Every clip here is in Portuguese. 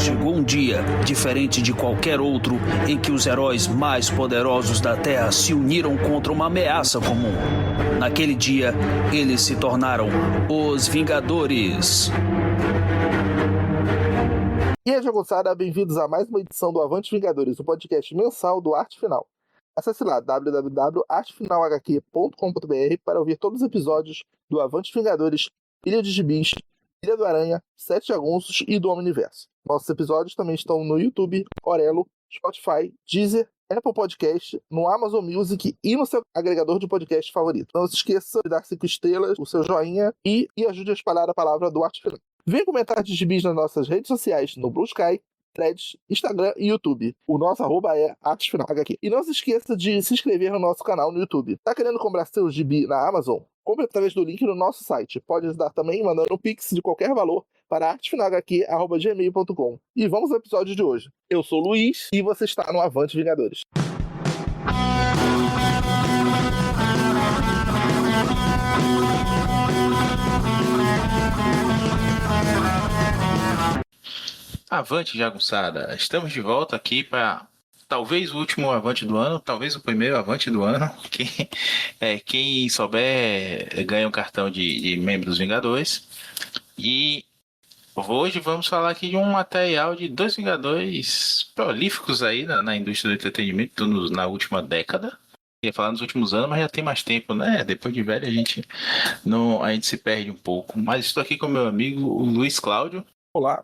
chegou um dia, diferente de qualquer outro, em que os heróis mais poderosos da Terra se uniram contra uma ameaça comum. Naquele dia, eles se tornaram os Vingadores. E aí, jagunçada, bem-vindos a mais uma edição do Avante Vingadores, o podcast mensal do Arte Final. Acesse lá www.artefinalhq.com.br para ouvir todos os episódios do Avante Vingadores, Ilha de Gibis, Ilha do Aranha, Sete Jagunços e do Omniverso. Nossos episódios também estão no YouTube, Orelo, Spotify, Deezer, Apple Podcast, no Amazon Music e no seu agregador de podcast favorito. Não se esqueça de dar 5 estrelas, o seu joinha e ajude a espalhar a palavra do Arte Final. Vem comentar de gibis nas nossas redes sociais, no Blue Sky, Threads, Instagram e YouTube. O nosso arroba é ArtesFinalHQ. E não se esqueça de se inscrever no nosso canal no YouTube. Tá querendo comprar seu gibi na Amazon? Compre através do link no nosso site. Pode ajudar também mandando um pix de qualquer valor para artefinalhq@gmail.com. E vamos ao episódio de hoje. Eu sou o Luiz e você está no Avante Vingadores. Avante, jagunçada! Estamos de volta aqui para talvez o último Avante do ano, talvez o primeiro Avante do ano. Quem souber ganha um cartão de membro dos Vingadores. E hoje vamos falar aqui de um material de dois Vingadores prolíficos aí na indústria do entretenimento na última década. Ia falar nos últimos anos, mas já tem mais tempo, né? Depois de velho a gente se perde um pouco. Mas estou aqui com meu amigo o Luiz Cláudio. Olá.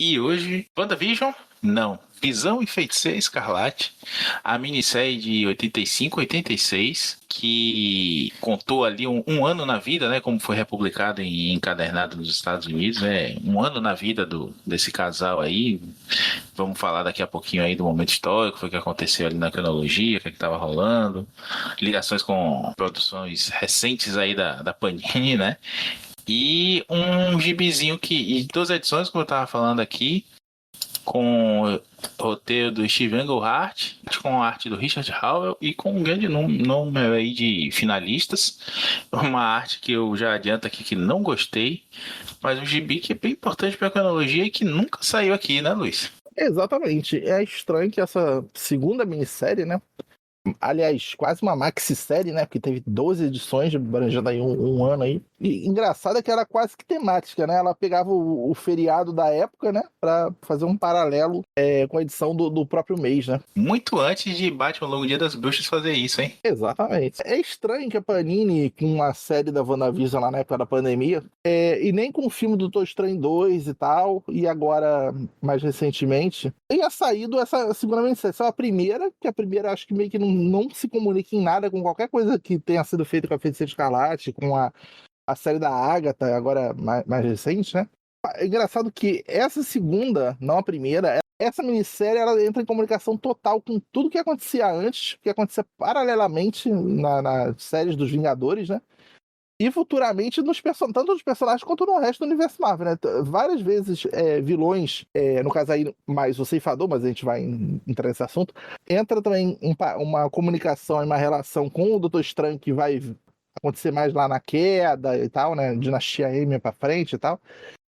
E hoje, WandaVision? Não. Visão e Feiticeira Escarlate, a minissérie de 85, 86, que contou ali um ano na vida, né? Como foi republicado em encadernado nos Estados Unidos, né? Um ano na vida desse casal aí. Vamos falar daqui a pouquinho aí do momento histórico, foi o que aconteceu ali na cronologia, o que estava rolando, ligações com produções recentes aí da Panini, né? E um gibizinho e 2 edições, como eu tava falando aqui, com o roteiro do Steve Englehart, com a arte do Richard Howell e com um grande número aí de finalistas. Uma arte que eu já adianto aqui que não gostei, mas um gibi que é bem importante para a cronologia e que nunca saiu aqui, né, Luiz? Exatamente. É estranho que essa segunda minissérie, né? Aliás, quase uma maxi-série, né? Porque teve 12 edições, abrangendo aí um ano aí. E engraçado é que era quase que temática, né? Ela pegava o feriado da época, né? Pra fazer um paralelo com a edição do próprio mês, né? Muito antes de Batman Longo Dia das Bruxas fazer isso, hein? Exatamente. É estranho que a Panini, com a série da WandaVision lá na época da pandemia, e nem com o filme do Doutor Estranho 2 e tal, e agora, mais recentemente, tenha saído essa segunda minissérie. Essa é a primeira, que a primeira acho que meio que não se comunica em nada com qualquer coisa que tenha sido feita com a Feiticeira Escarlate, com a série da Agatha, agora mais recente, né? É engraçado que essa segunda, não a primeira, essa minissérie ela entra em comunicação total com tudo que acontecia antes, que acontecia paralelamente nas séries dos Vingadores, né? E futuramente tanto nos personagens quanto no resto do universo Marvel, né? Várias vezes vilões, no caso aí mais o Ceifador, mas a gente vai entrar nesse assunto, entra também uma comunicação e uma relação com o Doutor Estranho que vai acontecer mais lá na queda e tal, né? Dinastia M pra frente e tal.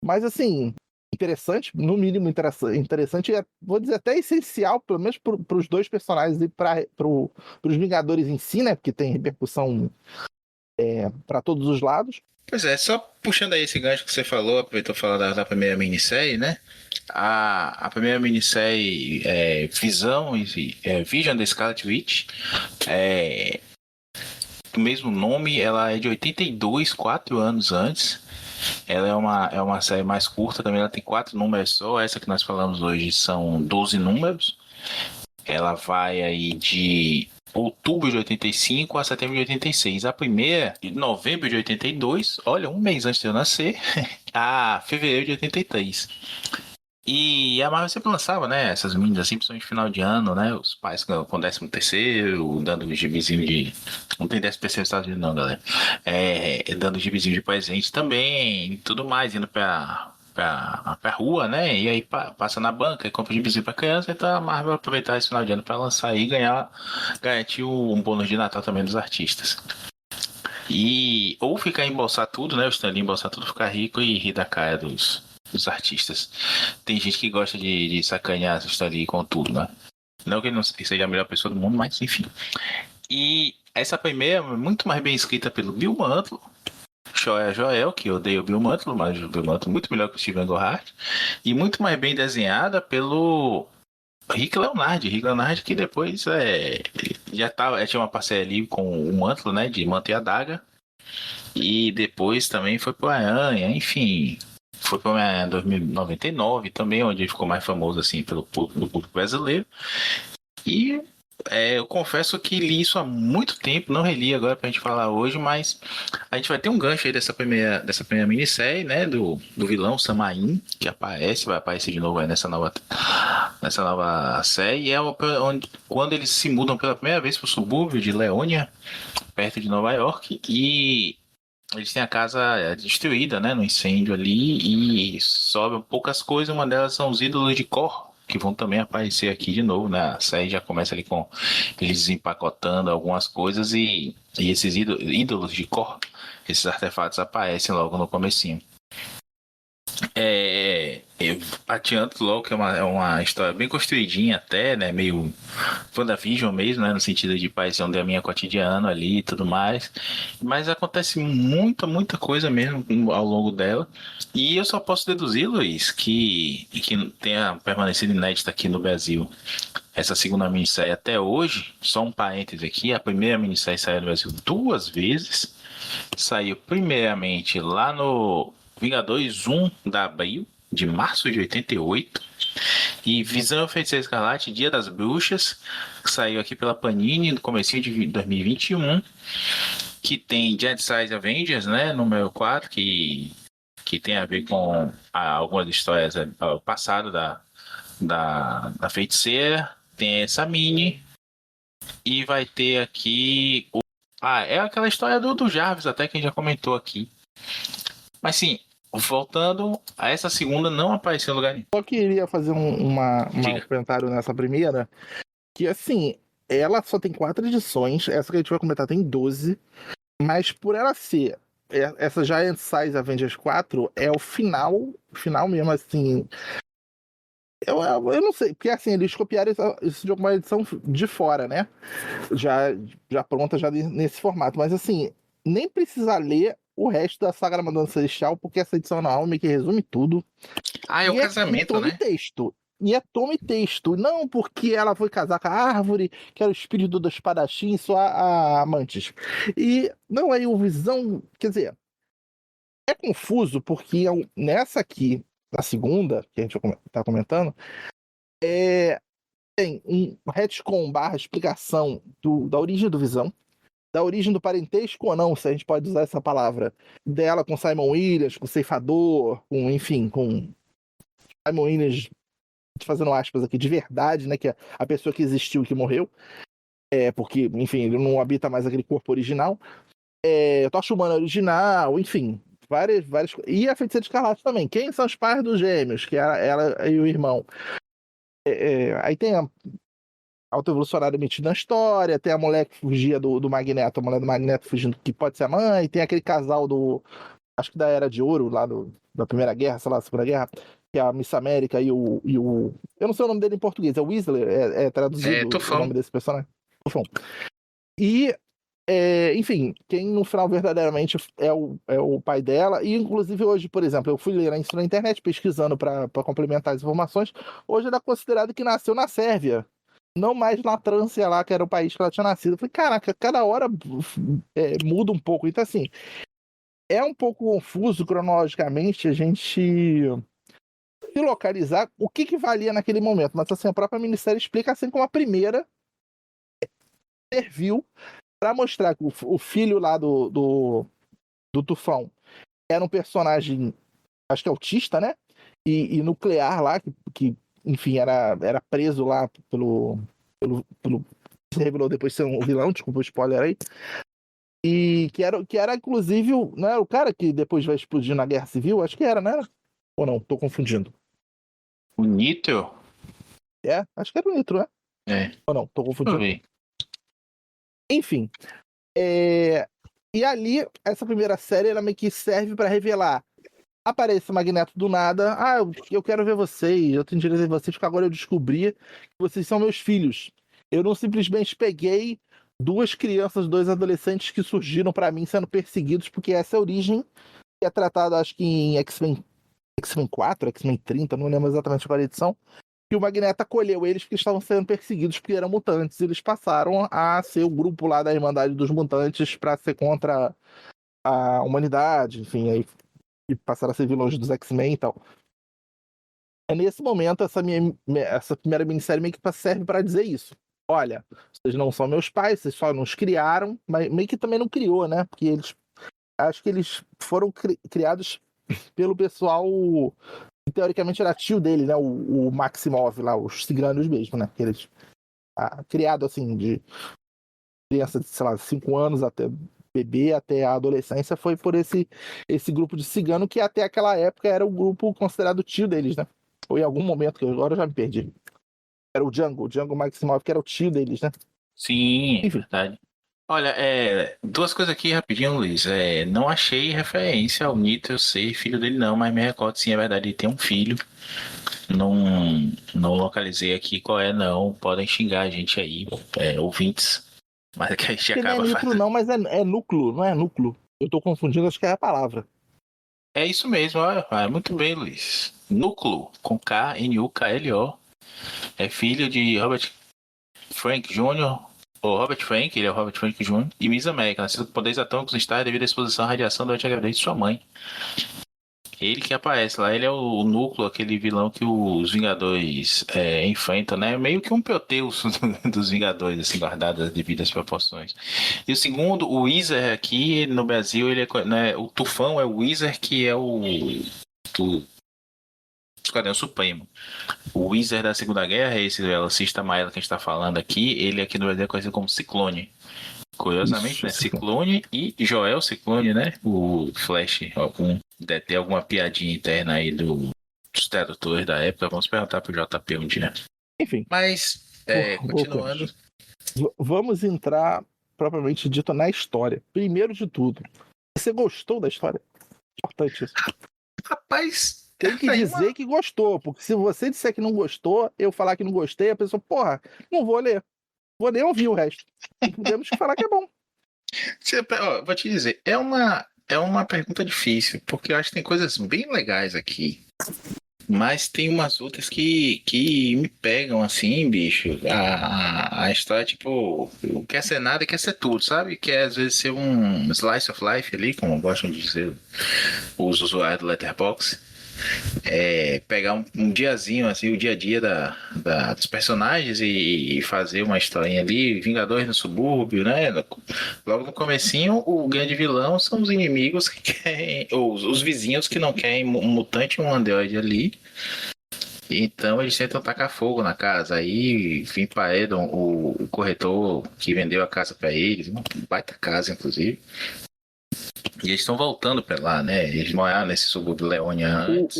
Mas assim, interessante, no mínimo interessante, vou dizer até essencial, pelo menos para os dois personagens e para os Vingadores em si, né? Porque tem repercussão para todos os lados. Pois é, só puxando aí esse gancho que você falou, aproveitou falar da primeira minissérie, né? A primeira minissérie Vision da Scarlet Witch, do mesmo nome, ela é de 82, 4 anos antes. Ela é uma série mais curta também, ela tem 4 números só. Essa que nós falamos hoje são 12 números. Ela vai aí de outubro de 85 a setembro de 86. A primeira, de novembro de 82, olha, um mês antes de eu nascer, a fevereiro de 83. E a Marvel sempre lançava, né, essas minis assim, principalmente no final de ano, né, os pais com 13º, dando um gibizinho de... Não tem 13º nos Estados Unidos não, galera. Dando gibizinho de presente também, e tudo mais, indo pra rua, né, e aí passa na banca e compra gibizinho pra criança, então a Marvel aproveitar esse final de ano pra lançar e garantir um bônus de Natal também dos artistas. Ou ficar embolsar tudo, né, o Stan Lee embolsar tudo, ficar rico e rir da cara dos artistas. Tem gente que gosta de sacanear essa história aí com tudo, né? Não que ele não seja a melhor pessoa do mundo, mas enfim. E essa primeira é muito mais bem escrita pelo Bill Mantlo. Joel, que eu odeio o Bill Mantlo, mas o Bill Mantlo é muito melhor que o Steven Englehart. E muito mais bem desenhada pelo Rick Leonardi. Rick Leonardi que depois já tinha uma parceria ali com o Mantlo, né? De Manto e a Daga. E depois também foi pro Aranha, enfim. Foi pro Aranha 2099 também, onde ele ficou mais famoso assim pelo público brasileiro. E eu confesso que li isso há muito tempo, não reli agora pra gente falar hoje, mas a gente vai ter um gancho aí dessa primeira minissérie, né? Do vilão Samain, que vai aparecer de novo aí nessa nova série. E quando eles se mudam pela primeira vez pro subúrbio de Leônia, perto de Nova York, e eles têm a casa destruída, né, no incêndio ali, e sobram poucas coisas. Uma delas são os ídolos de Kor, que vão também aparecer aqui de novo, né? A série já começa ali com eles desempacotando algumas coisas e esses ídolos de Kor, esses artefatos aparecem logo no comecinho. Eu adianto logo que é uma história bem construidinha até, né? Meio WandaVision mesmo, né? No sentido de parecer um draminha cotidiano ali e tudo mais. Mas acontece muita coisa mesmo ao longo dela. E eu só posso deduzir, Luiz, que tenha permanecido inédita aqui no Brasil essa segunda minissérie até hoje. Só um parêntese aqui: a primeira minissérie saiu no Brasil 2 vezes. Saiu primeiramente lá no Vingadores 1 da Abril, de março de 88. E Visão e Feiticeiro Escarlate, Dia das Bruxas, que saiu aqui pela Panini no comecinho de 2021. Que tem Giant Size Avengers, né? Número 4, que tem a ver com algumas histórias do passado da feiticeira. Tem essa mini. E vai ter aqui é aquela história do Jarvis, até que a gente já comentou aqui. Mas sim, voltando a essa segunda, não apareceu em lugar nenhum. Só queria fazer um comentário nessa primeira, que assim, ela só tem 4 edições, essa que a gente vai comentar tem 12, mas por ela ser essa Giant Size Avengers 4 é o final mesmo, assim. Eu não sei, porque assim, eles copiaram isso de alguma edição de fora, né? Já pronta, já nesse formato. Mas assim, nem precisa ler o resto da Saga da Madonna Celestial, porque essa edição anual meio que resume tudo. É o casamento, toma né? E texto. E é toma e texto. Não porque ela foi casar com a árvore, que era o espírito do espadachim, só a amantes. E não, aí o Visão. Quer dizer, é confuso, porque nessa aqui, na segunda, que a gente tá comentando, tem um retcon / explicação da origem do Visão, da origem do parentesco ou não, se a gente pode usar essa palavra, dela com Simon Williams, com o Ceifador, enfim, com Simon Williams, fazendo aspas aqui, de verdade, né, que é a pessoa que existiu e que morreu, porque, enfim, ele não habita mais aquele corpo original, Tocha Humana original, enfim, várias e a Feiticeira Escarlate também. Quem são os pais dos gêmeos, que era ela e o irmão? Aí tem a autoevolucionário metido na história, tem a mulher que fugia do Magneto, a mulher do Magneto fugindo, que pode ser a mãe, tem aquele casal acho que da Era de Ouro, lá da Primeira Guerra, sei lá, Segunda Guerra, que é a Miss América e o eu não sei o nome dele em português, é Weasley, traduzido o Tufão. nome desse personagem. Tufão. E, enfim, quem no final verdadeiramente é o pai dela, e inclusive hoje, por exemplo, eu fui ler isso na internet, pesquisando para complementar as informações, hoje ela é considerado que nasceu na Sérvia, não mais na Trância lá, que era o país que ela tinha nascido. Eu falei, caraca, cada hora muda um pouco. Então, assim, é um pouco confuso cronologicamente a gente se localizar o que valia naquele momento. Mas, assim, a própria minissérie explica assim como a primeira serviu para mostrar que o filho lá do Tufão era um personagem, acho que autista, né? E nuclear lá, que enfim, era preso lá pelo se revelou depois ser um vilão, desculpa o spoiler aí. E que era inclusive, não era o cara que depois vai explodir na Guerra Civil? Acho que era, né? Ou não? Tô confundindo. O Nitro? Acho que era o Nitro, né? Ou não? Tô confundindo. Enfim. E ali, essa primeira série, ela meio que serve pra revelar Aparece o Magneto do nada. Ah, eu quero ver vocês, eu tenho direito a ver vocês, porque agora eu descobri que vocês são meus filhos. Eu não simplesmente peguei duas crianças, dois adolescentes que surgiram pra mim sendo perseguidos, porque essa é a origem que é tratada, acho que em X-Men 4, X-Men 30, não lembro exatamente qual edição, que o Magneto acolheu eles porque estavam sendo perseguidos porque eram mutantes. E eles passaram a ser o grupo lá da Irmandade dos Mutantes pra ser contra a humanidade, enfim, aí e passaram a ser vilões dos X-Men e tal. É nesse momento, essa primeira minissérie meio que serve pra dizer isso. Olha, vocês não são meus pais, vocês só nos criaram, mas meio que também não criou, né? Porque eles, acho que eles foram criados pelo pessoal que teoricamente era tio dele, né? O Maximov lá, os ciganos mesmo, né? Que eles, criado assim, de criança de, sei lá, 5 anos até bebê, até a adolescência, foi por esse grupo de cigano que até aquela época era o grupo considerado tio deles, né? Ou em algum momento, que agora eu já me perdi. Era o Django Maximov, que era o tio deles, né? Sim, é Enfim. verdade. Olha, duas coisas aqui rapidinho, Luiz. Não achei referência ao Nito, eu sei, filho dele não, mas me recordo sim, é verdade, ele tem um filho. Não, não localizei aqui qual é, não. Podem xingar a gente aí, ouvintes. Mas é que a gente Que não é acaba nitro, fazendo. não, mas é núcleo, não é núcleo. Eu tô confundindo, acho que é a palavra. É isso mesmo, olha. Muito bem, Luiz. Núcleo, com K-N-U-K-L-O. É filho de Robert Frank Jr., ou Robert Frank, ele é o Robert Frank Jr., e Miss América, nascido com poderes atômicos no estar devido à exposição à radiação durante a gravidez de sua mãe. Ele que aparece lá, ele é o núcleo, aquele vilão que os Vingadores enfrentam, né? Meio que um Proteus dos Vingadores, assim, guardado as devidas proporções. E o segundo, o Wizard aqui no Brasil, ele né, o Tufão é o Wizard, que é o Esquadrão Supremo. O Wizard da Segunda Guerra, esse velocista amarelo que a gente tá falando aqui, ele aqui no Brasil é conhecido como Ciclone. Curiosamente, Isso, né? esse Ciclone e Joel Ciclone, né? O Flash, deve ter alguma piadinha interna aí dos tradutores da época. Vamos perguntar pro JP um dia. Enfim, Mas, continuando. voltemos. Vamos entrar, propriamente dito, na história. Primeiro de tudo, você gostou da história? Importante isso. Rapaz, Tem que tá aí dizer que gostou, porque se você disser que não gostou, eu falar que não gostei, a pessoa, porra, não vou ler. Vou nem ouvir o resto. Temos que falar que é bom. Vou te dizer, é uma pergunta difícil, porque eu acho que tem coisas bem legais aqui. Mas tem umas outras que me pegam assim, bicho. A história, tipo, quer ser nada e quer ser tudo, sabe? Quer às vezes ser um slice of life ali, como gostam de dizer os usuários do Letterboxd. Pegar um diazinho, assim, o dia a dia dos personagens e fazer uma historinha ali, Vingadores no subúrbio, né? Logo no comecinho, o grande vilão são os inimigos que querem, ou os vizinhos que não querem um mutante e um androide ali. Então eles tentam tacar fogo na casa. Aí, enfim, paredam o corretor que vendeu a casa pra eles, uma baita casa, inclusive. E eles estão voltando pra lá, né? Eles moraram nesse subúrbio Leônia antes.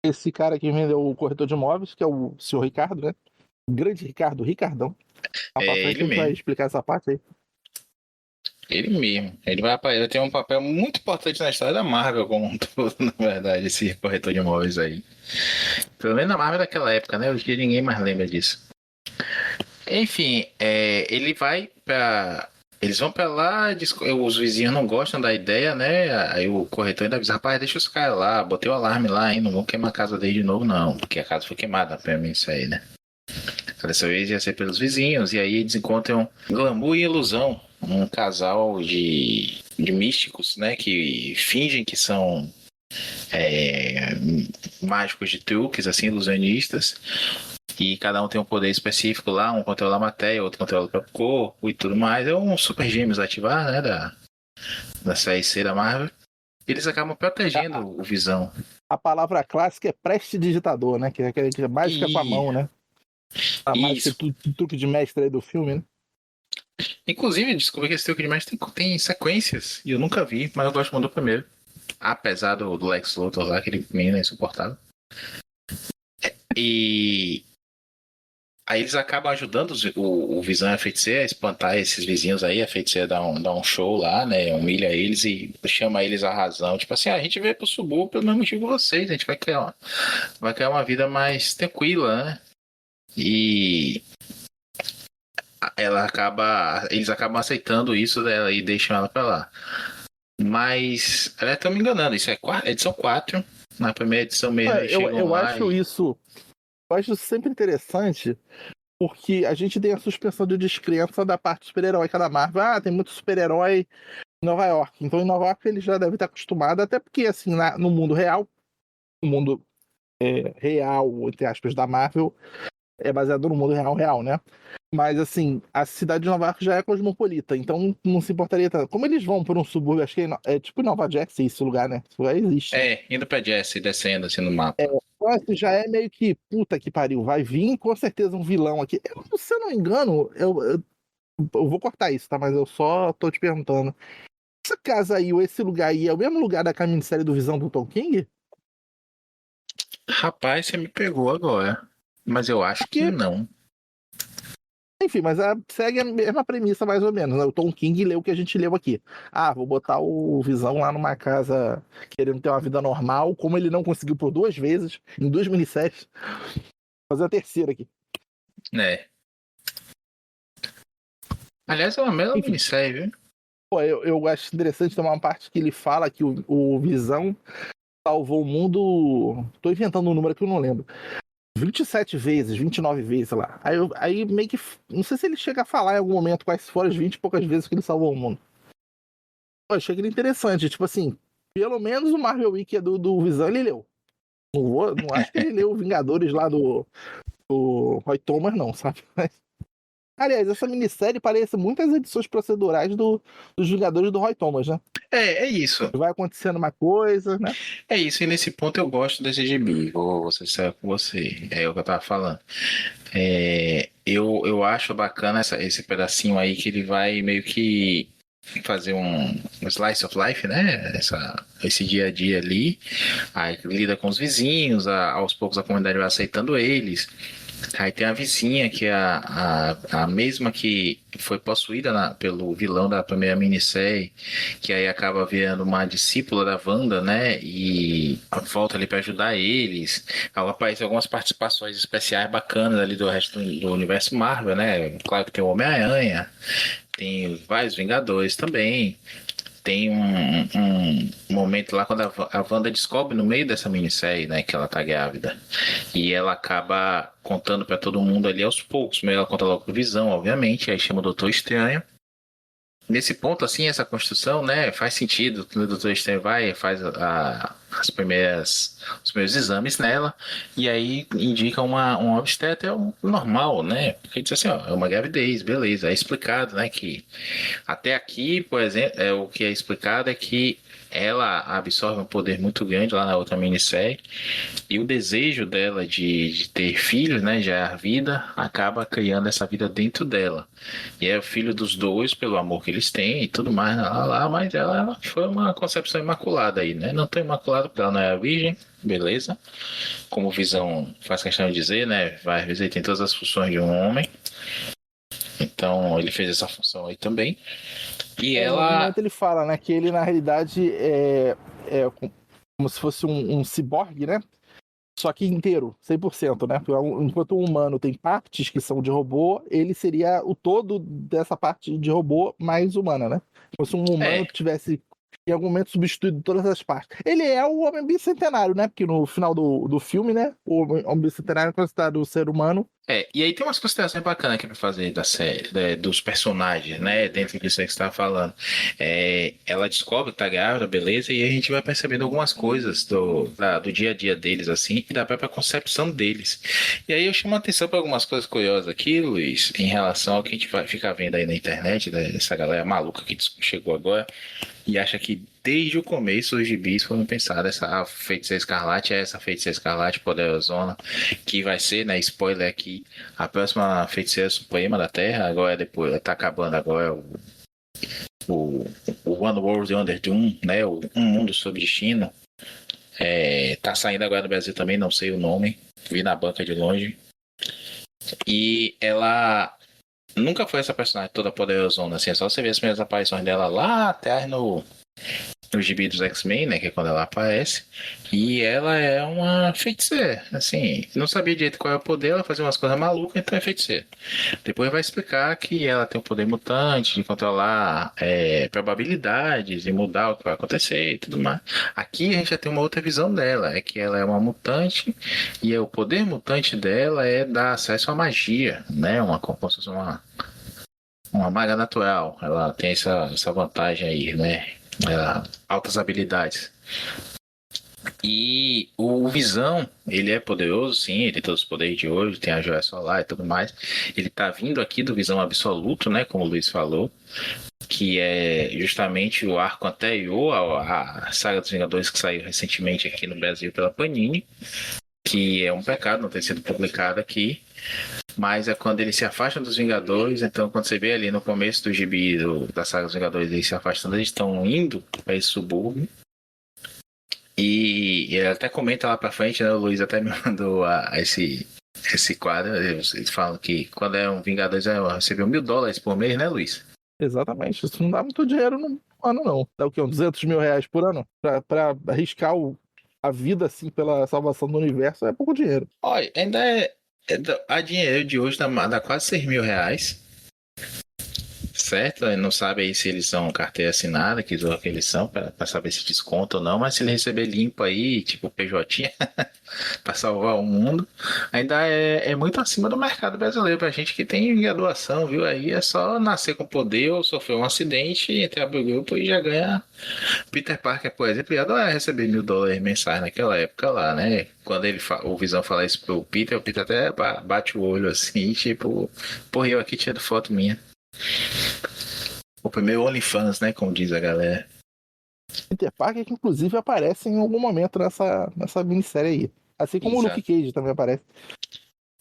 Esse cara que vendeu o corretor de imóveis, que é o senhor Ricardo, né? O grande Ricardo, Ricardão. Lá pra É frente ele a gente vai mesmo. explicar essa parte aí. Ele mesmo. Ele tem um papel muito importante na história da Marvel, como um todo, na verdade, esse corretor de imóveis aí. Pelo menos na Marvel daquela época, né? Hoje em dia ninguém mais lembra disso. Enfim, ele vai pra. Eles vão pra lá, os vizinhos não gostam da ideia, né? Aí o corretor ainda avisa, rapaz, deixa os caras lá, botei o alarme lá, hein? Não vão queimar a casa dele de novo, não. Porque a casa foi queimada, pra mim isso aí, né? Dessa vez ia ser pelos vizinhos, e aí eles encontram Glamour e Ilusão, um casal de místicos, né? Que fingem que são mágicos de truques, assim, ilusionistas. E cada um tem um poder específico lá, um controla a matéria, outro controla o próprio corpo e tudo mais. É um super gêmeos ativar, né? Da série C da Marvel. Eles acabam protegendo o Visão. A palavra clássica é prestidigitador, né? Que é aquele que é mágica com a E mão, né? A mágica, isso. truque de mestre aí do filme, né? Inclusive, descobri que esse truque de mestre tem sequências. E eu nunca vi, mas eu gosto muito do primeiro. Apesar do Lex Luthor lá, aquele menino é insuportável. E Aí eles acabam ajudando o Visão e a Feiticeira a espantar esses vizinhos aí. A Feiticeira dá um show lá, né? Humilha eles e chama eles à razão. Tipo assim, a gente veio pro subúrbio pelo mesmo motivo que vocês. A gente vai criar uma vida mais tranquila, né? E eles acabam aceitando isso dela e deixam ela pra lá. Mas ela tá me enganando. Isso é edição 4. Na primeira edição mesmo eles chegam Eu lá acho isso. Eu acho isso sempre interessante, porque a gente tem a suspensão de descrença da parte super-heróica da Marvel. Ah, tem muito super-herói em Nova York. Então, em Nova York, ele já deve estar acostumado, até porque, assim, no mundo real, no mundo real, entre aspas, da Marvel, é baseado no mundo real, né? Mas, assim, a cidade de Nova York já é cosmopolita, então não se importaria tanto. Como eles vão por um subúrbio, acho que é tipo Nova Jersey, esse lugar, né? Esse lugar existe. indo pra Jesse, descendo assim no mapa. Então, assim, já é meio que, puta que pariu, vai vir com certeza um vilão aqui. Se eu não me engano, eu vou cortar isso, tá? Mas eu só tô te perguntando. Essa casa aí, ou esse lugar aí, é o mesmo lugar da minissérie do Visão do Tom King? Rapaz, você me pegou agora. Mas eu acho que Porque, não. enfim, mas segue a mesma premissa, mais ou menos, né? O Tom King leu o que a gente leu aqui. Ah, vou botar o Visão lá numa casa querendo ter uma vida normal, como ele não conseguiu por 2 vezes, em 2 minisséries. Vou fazer a terceira aqui. Né? Aliás, é uma bela Enfim, minissérie, viu? pô, eu acho interessante ter uma parte que ele fala que o Visão salvou o mundo. Tô inventando um número que eu não lembro. 27 vezes, 29 vezes, sei lá. Aí meio que. Não sei se ele chega a falar em algum momento quais foram as 20 e poucas vezes que ele salvou o mundo. Pô, achei aquilo interessante. Tipo assim, pelo menos o Marvel Wiki do Visão ele leu. Não acho que ele leu Vingadores lá do Roy Thomas, não, sabe? Aliás, essa minissérie parece muitas edições procedurais dos Vingadores do Roy Thomas, né? É isso. Vai acontecendo uma coisa, né? É isso, e nesse ponto eu gosto desse gibi. Vou ser sincero com você. É o que eu tava falando. Eu acho bacana esse pedacinho aí que ele vai meio que fazer um slice of life, né? Esse dia a dia ali. Aí lida com os vizinhos, aos poucos a comunidade vai aceitando eles. Aí tem a vizinha, que é a mesma que foi possuída pelo vilão da primeira minissérie, que aí acaba virando uma discípula da Wanda, né? E volta ali para ajudar eles. Aí aparecem algumas participações especiais bacanas ali do resto do universo Marvel, né? Claro que tem o Homem-Aranha, tem vários Vingadores também. Tem um momento lá quando a Wanda descobre no meio dessa minissérie, né, que ela tá grávida. E ela acaba contando pra todo mundo ali aos poucos. Primeiro ela conta logo pro Visão, obviamente, aí chama o Doutor Estranho. Nesse ponto, assim, essa construção, né, faz sentido. O Doutor Estranho vai, faz os primeiros exames nela, e aí indica um obstetra normal, né? Porque diz assim, ó, é uma gravidez, beleza. É explicado, né, que até aqui, por exemplo, o que é explicado é que ela absorve um poder muito grande lá na outra minissérie e o desejo dela de ter filhos, né, gerar vida, acaba criando essa vida dentro dela. E é o filho dos dois pelo amor que eles têm e tudo mais, lá, mas ela foi uma concepção imaculada aí, né? Não tão imaculada porque ela não é virgem, beleza? Como Visão faz questão de dizer, né? Vai às vezes ele tem todas as funções de um homem. Então ele fez essa função aí também. E Em algum ela. momento ele fala, né, que ele na realidade é como se fosse um ciborgue, né? Só que inteiro, 100%, né? Porque enquanto o humano tem partes que são de robô, ele seria o todo dessa parte de robô mais humana, né? Como se um humano É, que tivesse em algum momento substituído todas as partes. Ele é o Homem Bicentenário, né? Porque no final do filme, né? O Homem Bicentenário é considerado o ser humano. e aí tem umas considerações bacanas aqui pra fazer da série, dos personagens, né? Dentro disso aí que você tava falando. Ela descobre que tá grávida, beleza, e a gente vai percebendo algumas coisas do dia a dia deles, assim, e da própria concepção deles. E aí eu chamo a atenção para algumas coisas curiosas aqui, Luiz, em relação ao que a gente vai ficar vendo aí na internet, dessa galera maluca que chegou agora e acha que desde o começo os gibis foram pensados. Essa Feiticeira Escarlate é essa Feiticeira Escarlate poderosona, que vai ser, né? Spoiler aqui, a próxima Feiticeira Suprema da Terra. Agora, depois, tá acabando agora o One World Under Doom, né? Um Mundo Sob Destino. Tá saindo agora no Brasil também, não sei o nome. Vi na banca de longe. E ela nunca foi essa personagem toda poderosona, assim. É só você ver as primeiras aparições dela lá até no gibi dos X-Men, né? Que é quando ela aparece. E ela é uma feiticeira, assim. Não sabia direito qual é o poder, ela fazia umas coisas malucas, então é feiticeira. Depois vai explicar que ela tem o poder mutante de controlar probabilidades e mudar o que vai acontecer e tudo mais. Aqui a gente já tem uma outra visão dela, é que ela é uma mutante e o poder mutante dela é dar acesso à magia, né? Como se fosse uma maga natural. Ela tem essa vantagem aí, né? Altas habilidades. E o Visão, ele é poderoso, sim, ele tem todos os poderes de hoje, tem a joia solar e tudo mais. Ele tá vindo aqui do Visão Absoluto, né, como o Luiz falou, que é justamente o arco anterior à Saga dos Vingadores que saiu recentemente aqui no Brasil pela Panini, que é um pecado não ter sido publicado aqui. Mas é quando ele se afasta dos Vingadores. Então, quando você vê ali no começo do gibi da Saga dos Vingadores, eles se afastando, eles estão indo para esse subúrbio. E ele até comenta lá pra frente, né? O Luiz até me mandou esse quadro. Eles falam que quando é um Vingadores, recebeu $1.000 por mês, né, Luiz? Exatamente. Isso não dá muito dinheiro no ano, não. Dá o quê? Uns R$ 200 mil por ano? Pra arriscar a vida, assim, pela salvação do universo é pouco dinheiro. Olha, ainda a dinheiro de hoje dá quase R$ 6.000. Certo? Ele não sabe aí se eles são carteira assinada, que zorra que eles são, pra saber se desconta ou não, mas se ele receber limpo aí, tipo PJ, pra salvar o mundo, ainda é muito acima do mercado brasileiro. Pra gente que tem graduação, viu? Aí é só nascer com poder ou sofrer um acidente, entrar pro grupo e já ganha. Peter Parker, por exemplo, ia adorar receber $1.000 mensais naquela época lá, né? Quando o Visão fala isso pro Peter, o Peter até bate o olho assim, tipo, porra, eu aqui tirando foto minha. O primeiro OnlyFans, né? Como diz a galera. Peter Parker, que inclusive aparece em algum momento nessa minissérie aí. Assim como o Exato. Luke Cage também aparece.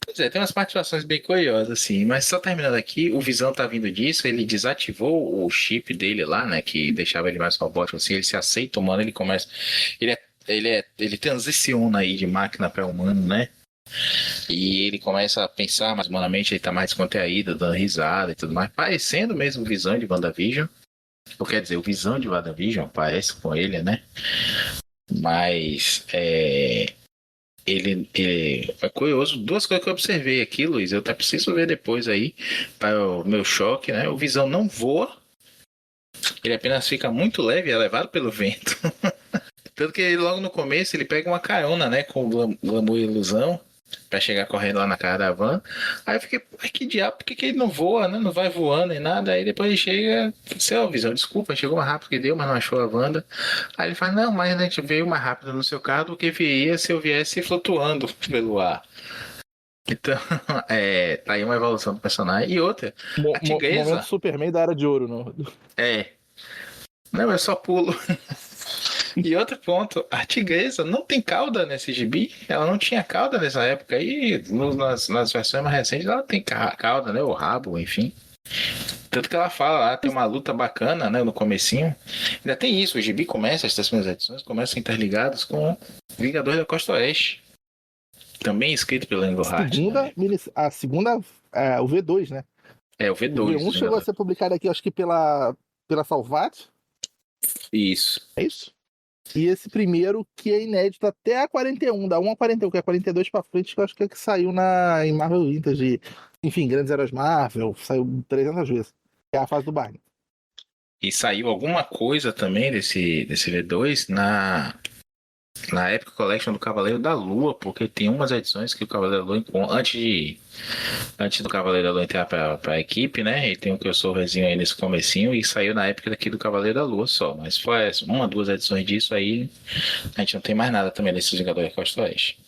Pois é, tem umas participações bem curiosas, assim. Mas só terminando aqui, o Visão tá vindo disso, ele desativou o chip dele lá, né? Que deixava ele mais robótico, assim. Ele se aceita humano, ele começa. Ele transiciona aí de máquina para humano, né? E ele começa a pensar mais humanamente, ele tá mais descontraído, dando risada e tudo mais, parecendo mesmo o Visão de WandaVision. Ou quer dizer, o Visão de WandaVision parece com ele, né? Mas ele é curioso. Duas coisas que eu observei aqui, Luiz, eu até preciso ver depois aí, para o meu choque, né? O Visão não voa, ele apenas fica muito leve, é levado pelo vento. Tanto que logo no começo ele pega uma carona, né? Com o Glamour e Ilusão. Pra chegar correndo lá na cara da van. Aí eu fiquei, ai que diabo, por que ele não voa, né? Não vai voando nem nada. Aí depois ele chega, seu Visão, desculpa, chegou mais rápido que deu, mas não achou a Wanda. Aí ele fala, não, mas a gente veio mais rápido no seu carro do que viria se eu viesse flutuando pelo ar. Então, tá aí uma evolução do personagem. E outra, a Momento Tigresa, Superman da Era de Ouro. No... não, eu só pulo. E outro ponto, a Tigresa não tem cauda nesse gibi. Ela não tinha cauda nessa época. Aí, nas versões mais recentes, ela tem cauda, né? O rabo, enfim. Tanto que ela fala lá, tem uma luta bacana, né? No comecinho. Ainda tem isso, o gibi começa, essas primeiras edições começam interligados com Vingadores da Costa Oeste. Também escrito pelo Englehart. A segunda, o V2, né? É, o O V2. V1 chegou a ser publicado aqui, acho que pela Salvat. Isso. É isso? E esse primeiro, que é inédito até a 41, da 1 a 41, que é 42 pra frente, que eu acho que é que saiu em Marvel Vintage. Enfim, Grandes Heróis Marvel, saiu 300 vezes. É a fase do Barney. E saiu alguma coisa também desse V2 na Epic Collection do Cavaleiro da Lua, porque tem umas edições que o Cavaleiro da Lua, antes do Cavaleiro da Lua entrar pra equipe, né? E tem um crossoverzinho aí nesse comecinho e saiu na época daqui do Cavaleiro da Lua só. Mas foi uma, duas edições disso aí, a gente não tem mais nada também desses Vingadores Costa Oeste.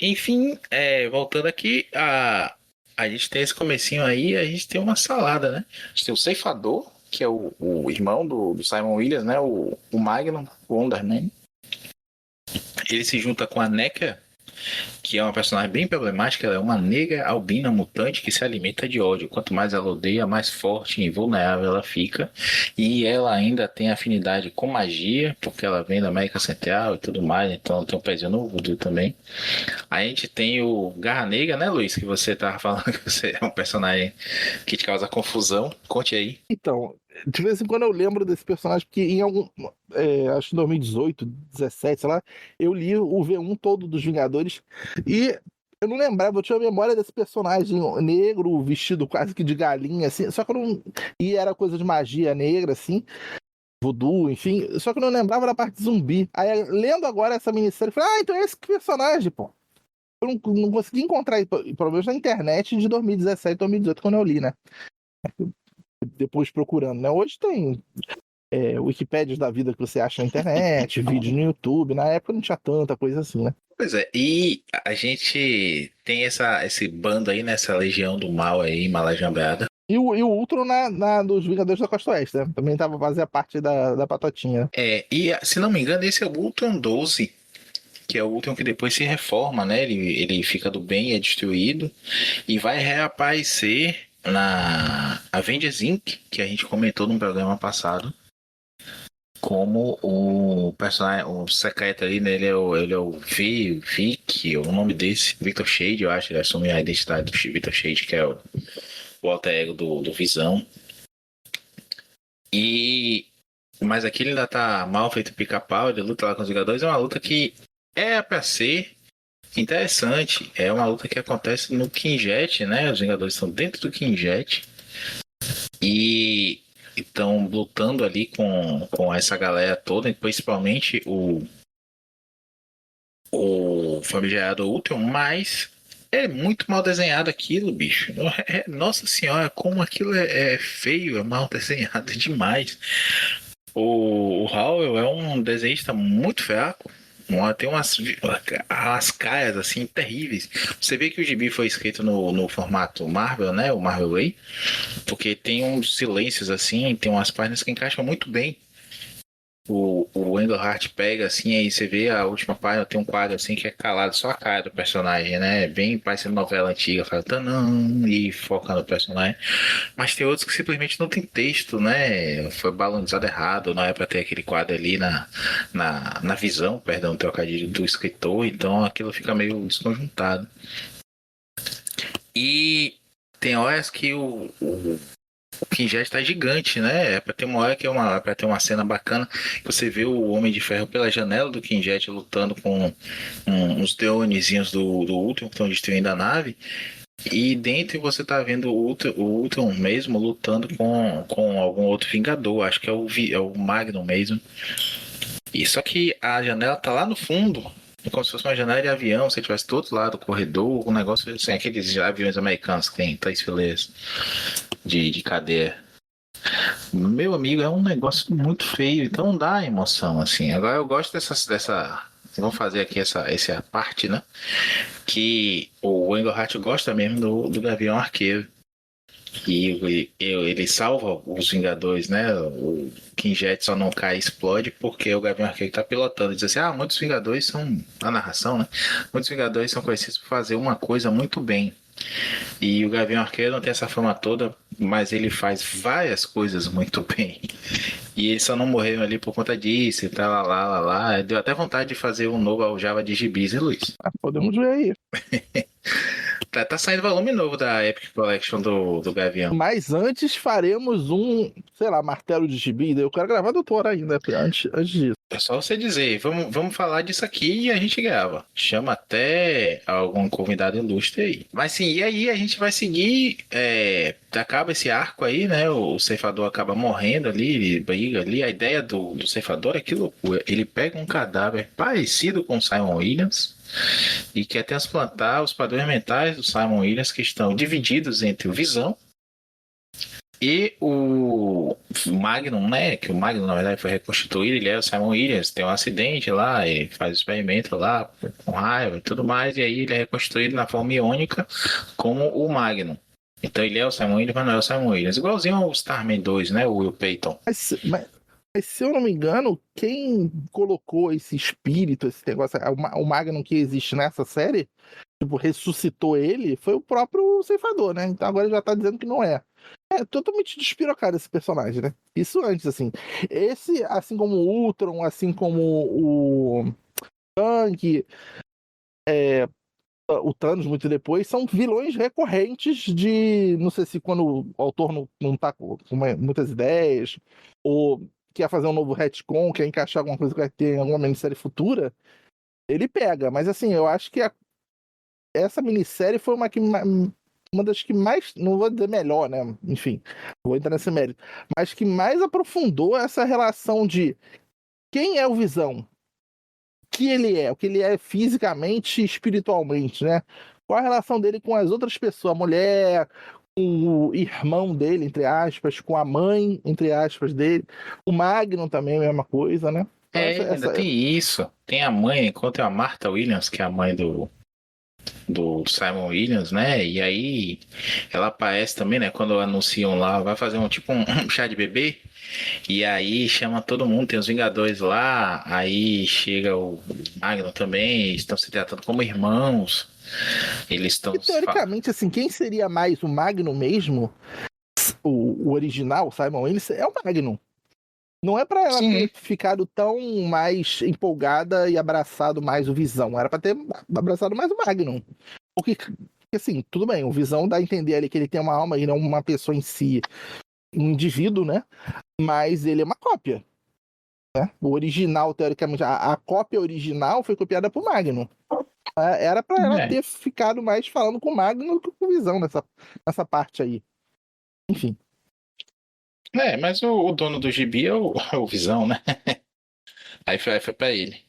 Enfim, voltando aqui, a gente tem esse comecinho aí, a gente tem uma salada, né? A gente tem o Ceifador, que é o irmão do Simon Williams, né? O Magnum, o Wonder Man. Ele se junta com a NECA, que que é uma personagem bem problemática. Ela é uma negra albina mutante que se alimenta de ódio. Quanto mais ela odeia, mais forte e invulnerável ela fica. E ela ainda tem afinidade com magia, porque ela vem da América Central e tudo mais, então tem um pezinho no voodoo também. A gente tem o Garra Negra, né, Luiz? Que você tava falando que você é um personagem que te causa confusão. Conte aí. Então, de vez em quando eu lembro desse personagem, porque em algum. Acho que em 2018, 17, sei lá, eu li o V1 todo dos Vingadores e eu não lembrava, eu tinha a memória desse personagem negro, vestido quase que de galinha, assim, só que eu não. E era coisa de magia negra, assim, voodoo, enfim, só que eu não lembrava da parte zumbi. Aí, lendo agora essa minissérie, eu falei, então é esse personagem, pô. Eu não consegui encontrar, pelo menos na internet, de 2017, 2018, quando eu li, né? Depois procurando, né? Hoje tem Wikipédias da vida que você acha na internet, vídeo no YouTube. Na época não tinha tanta coisa assim, né? Pois é, e a gente tem esse bando aí, nessa legião do mal aí, malajambrada. E o Ultron dos Vingadores da Costa Oeste, né? Também fazia parte da patotinha. E se não me engano, esse é o Ultron 12, que é o Ultron que depois se reforma, né? Ele fica do bem e é destruído, e vai reaparecer na Avengers Inc., que a gente comentou no programa passado, como o personagem, o secreto ali, né? Ele é o Vic, o nome desse, Victor Shade, eu acho, ele assume a identidade do Victor Shade, que é o alter ego do Visão. Mas aqui ele ainda tá mal feito pica-pau, ele luta lá com os Vingadores, é uma luta que é pra ser interessante, é uma luta que acontece no Quinjet, né? Os Vingadores estão dentro do Quinjet e estão lutando ali com essa galera toda, principalmente o famigerado Ultron, mas é muito mal desenhado aquilo, bicho. Nossa senhora, como aquilo é feio, é mal desenhado demais. O Howell é um desenhista muito fraco. Tem umas caras assim terríveis. Você vê que o gibi foi escrito no formato Marvel, né? O Marvel Way. Porque tem uns silêncios assim, tem umas páginas que encaixam muito bem. O Englehart pega assim, aí você vê a última página, tem um quadro assim que é calado, só a cara do personagem, né? Bem parecendo novela antiga, fala tanã, e foca no personagem. Mas tem outros que simplesmente não tem texto, né? Foi balonizado errado, não é pra ter aquele quadro ali na visão, perdão, trocadilho do escritor, então aquilo fica meio desconjuntado. E tem horas que o Quinjet tá gigante, né? É pra ter uma hora que é pra ter uma cena bacana. Você vê o Homem de Ferro pela janela do Quinjet lutando com uns dronezinhos do Ultron que estão destruindo a nave. E dentro você tá vendo o Ultron mesmo lutando com algum outro Vingador. Acho que é o Magnum mesmo. E só que a janela tá lá no fundo. É como se fosse uma janela de avião. Se tivesse do outro lado do corredor, um negócio assim, aqueles aviões americanos que tem 3 fileiras de cadeia. Meu amigo, é um negócio muito feio, então não dá emoção, assim. Agora eu gosto dessa. Vamos fazer aqui essa parte, né? Que o Englehart gosta mesmo do Gavião Arqueiro. E ele salva os Vingadores, né? O Quinjet só não cai e explode porque o Gavião Arqueiro tá pilotando. Diz assim: muitos Vingadores são. A narração, né? Muitos Vingadores são conhecidos por fazer uma coisa muito bem. E o Gavião Arqueiro não tem essa fama toda, mas ele faz várias coisas muito bem. E eles só não morreram ali por conta disso e tal, lá. Deu até vontade de fazer um novo Aljava de gibis, hein, Luiz? Podemos ver aí. Tá saindo volume novo da Epic Collection do Gavião. Mas antes faremos sei lá, martelo de gibi. Eu quero gravar do Thor ainda, antes disso. É só você dizer, vamos falar disso aqui e a gente grava. Chama até algum convidado ilustre aí. Mas sim, e aí a gente vai seguir. Acaba esse arco aí, né? O ceifador acaba morrendo ali, ele briga ali. A ideia do ceifador é que loucura. Ele pega um cadáver parecido com o Simon Williams e quer transplantar os padrões mentais do Simon Williams, que estão divididos entre o Visão e o Magnum, né? Que o Magnum, na verdade, foi reconstituído. Ele é o Simon Williams. Tem um acidente lá, ele faz experimento lá com raiva e tudo mais. E aí ele é reconstituído na forma iônica como o Magnum. Então ele é o Simon Williams, mas não é o Simon Williams. Igualzinho ao Starman 2, né? O Will Payton. Mas Mas se eu não me engano, quem colocou esse espírito, esse negócio, o Magnum que existe nessa série, tipo, ressuscitou ele, foi o próprio Ceifador, né? Então agora ele já tá dizendo que não é. É totalmente despirocado esse personagem, né? Isso antes, assim. Esse, assim como o Ultron, assim como o Kang, o Thanos muito depois, são vilões recorrentes de. Não sei se quando o autor não tá com muitas ideias, ou quer fazer um novo retcon, quer encaixar alguma coisa que vai ter em alguma minissérie futura, ele pega. Mas assim, eu acho que essa minissérie foi uma das que mais. Não vou dizer melhor, né? Enfim, não vou entrar nesse mérito. Mas que mais aprofundou essa relação de quem é o Visão, o que ele é fisicamente e espiritualmente, né? Qual a relação dele com as outras pessoas, a mulher, com o irmão dele, entre aspas, com a mãe, entre aspas, dele. O Magnum também é a mesma coisa, né? Então Ainda tem isso. Tem a mãe, enquanto é a Martha Williams, que é a mãe do Simon Williams, né? E aí ela aparece também, né? Quando anunciam lá, vai fazer um tipo um chá de bebê. E aí chama todo mundo, tem os Vingadores lá, aí chega o Magno também, estão se tratando como irmãos. Eles estão E teoricamente, assim, quem seria mais o Magnum mesmo, o original, o Simon Williams, é o Magnum. Não é pra ela Sim. ter ficado tão mais empolgada e abraçado mais o Visão. Era pra ter abraçado mais o Magnum. Porque, assim, tudo bem, o Visão dá a entender ali que ele tem uma alma e não uma pessoa em si, um indivíduo, né? Mas ele é uma cópia. Né? O original, teoricamente, a cópia original foi copiada por Magnum. Era pra ela É. ter ficado mais falando com o Magnum do que com o Visão nessa parte aí. Enfim. Mas o dono do gibi é é o Visão, né? Aí foi pra ele.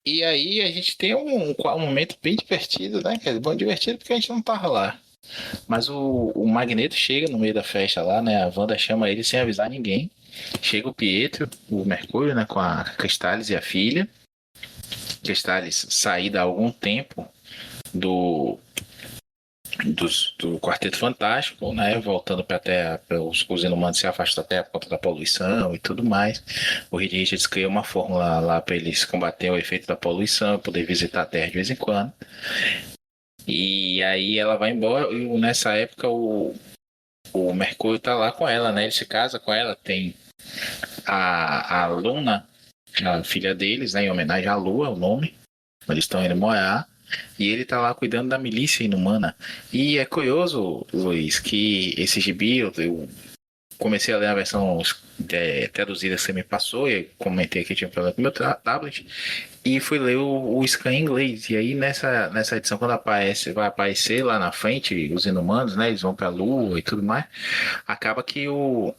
E aí a gente tem um momento bem divertido, né? Quer dizer, bom, divertido porque a gente não tava lá. Mas o Magneto chega no meio da festa lá, né? A Wanda chama ele sem avisar ninguém. Chega o Pietro, o Mercúrio, né? Com a Cristales e a filha. Cristales saída há algum tempo do, do Quarteto Fantástico, né? Voltando para a Terra, os inumanos se afastam da Terra por conta da poluição e tudo mais. O Reed Richards criou uma fórmula lá para eles combater o efeito da poluição, poder visitar a Terra de vez em quando. E aí ela vai embora e nessa época o Mercúrio tá lá com ela, né? Ele se casa com ela, tem a Luna, a filha deles, né? Em homenagem à Lua, o nome. Eles estão indo morar. E ele tá lá cuidando da milícia inumana. E é curioso, Luiz, que esse gibi eu comecei a ler a versão traduzida que você me passou, e comentei que tinha um problema com o meu tablet, e fui ler o scan em inglês. E aí nessa edição, quando vai aparecer lá na frente os inumanos, né? Eles vão pra Lua e tudo mais. Acaba que o,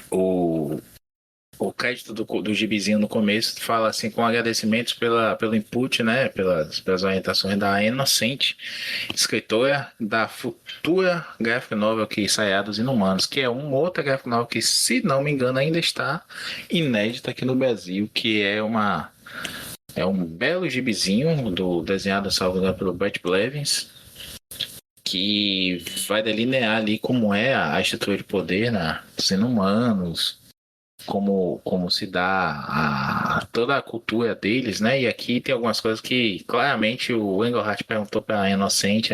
o crédito do gibizinho no começo fala assim, com agradecimentos pelo input, né? Pelas orientações da Inocente, escritora da futura graphic novel que sairá dos Inumanos, que é uma outra graphic novel que, se não me engano, ainda está inédita aqui no Brasil, que é um belo gibizinho desenhado, salvo engano, pelo Brett Blevins, que vai delinear ali como é a estrutura de poder dos Inumanos, como se dá toda a cultura deles, né? E aqui tem algumas coisas que claramente o Engelhardt perguntou para a Inocente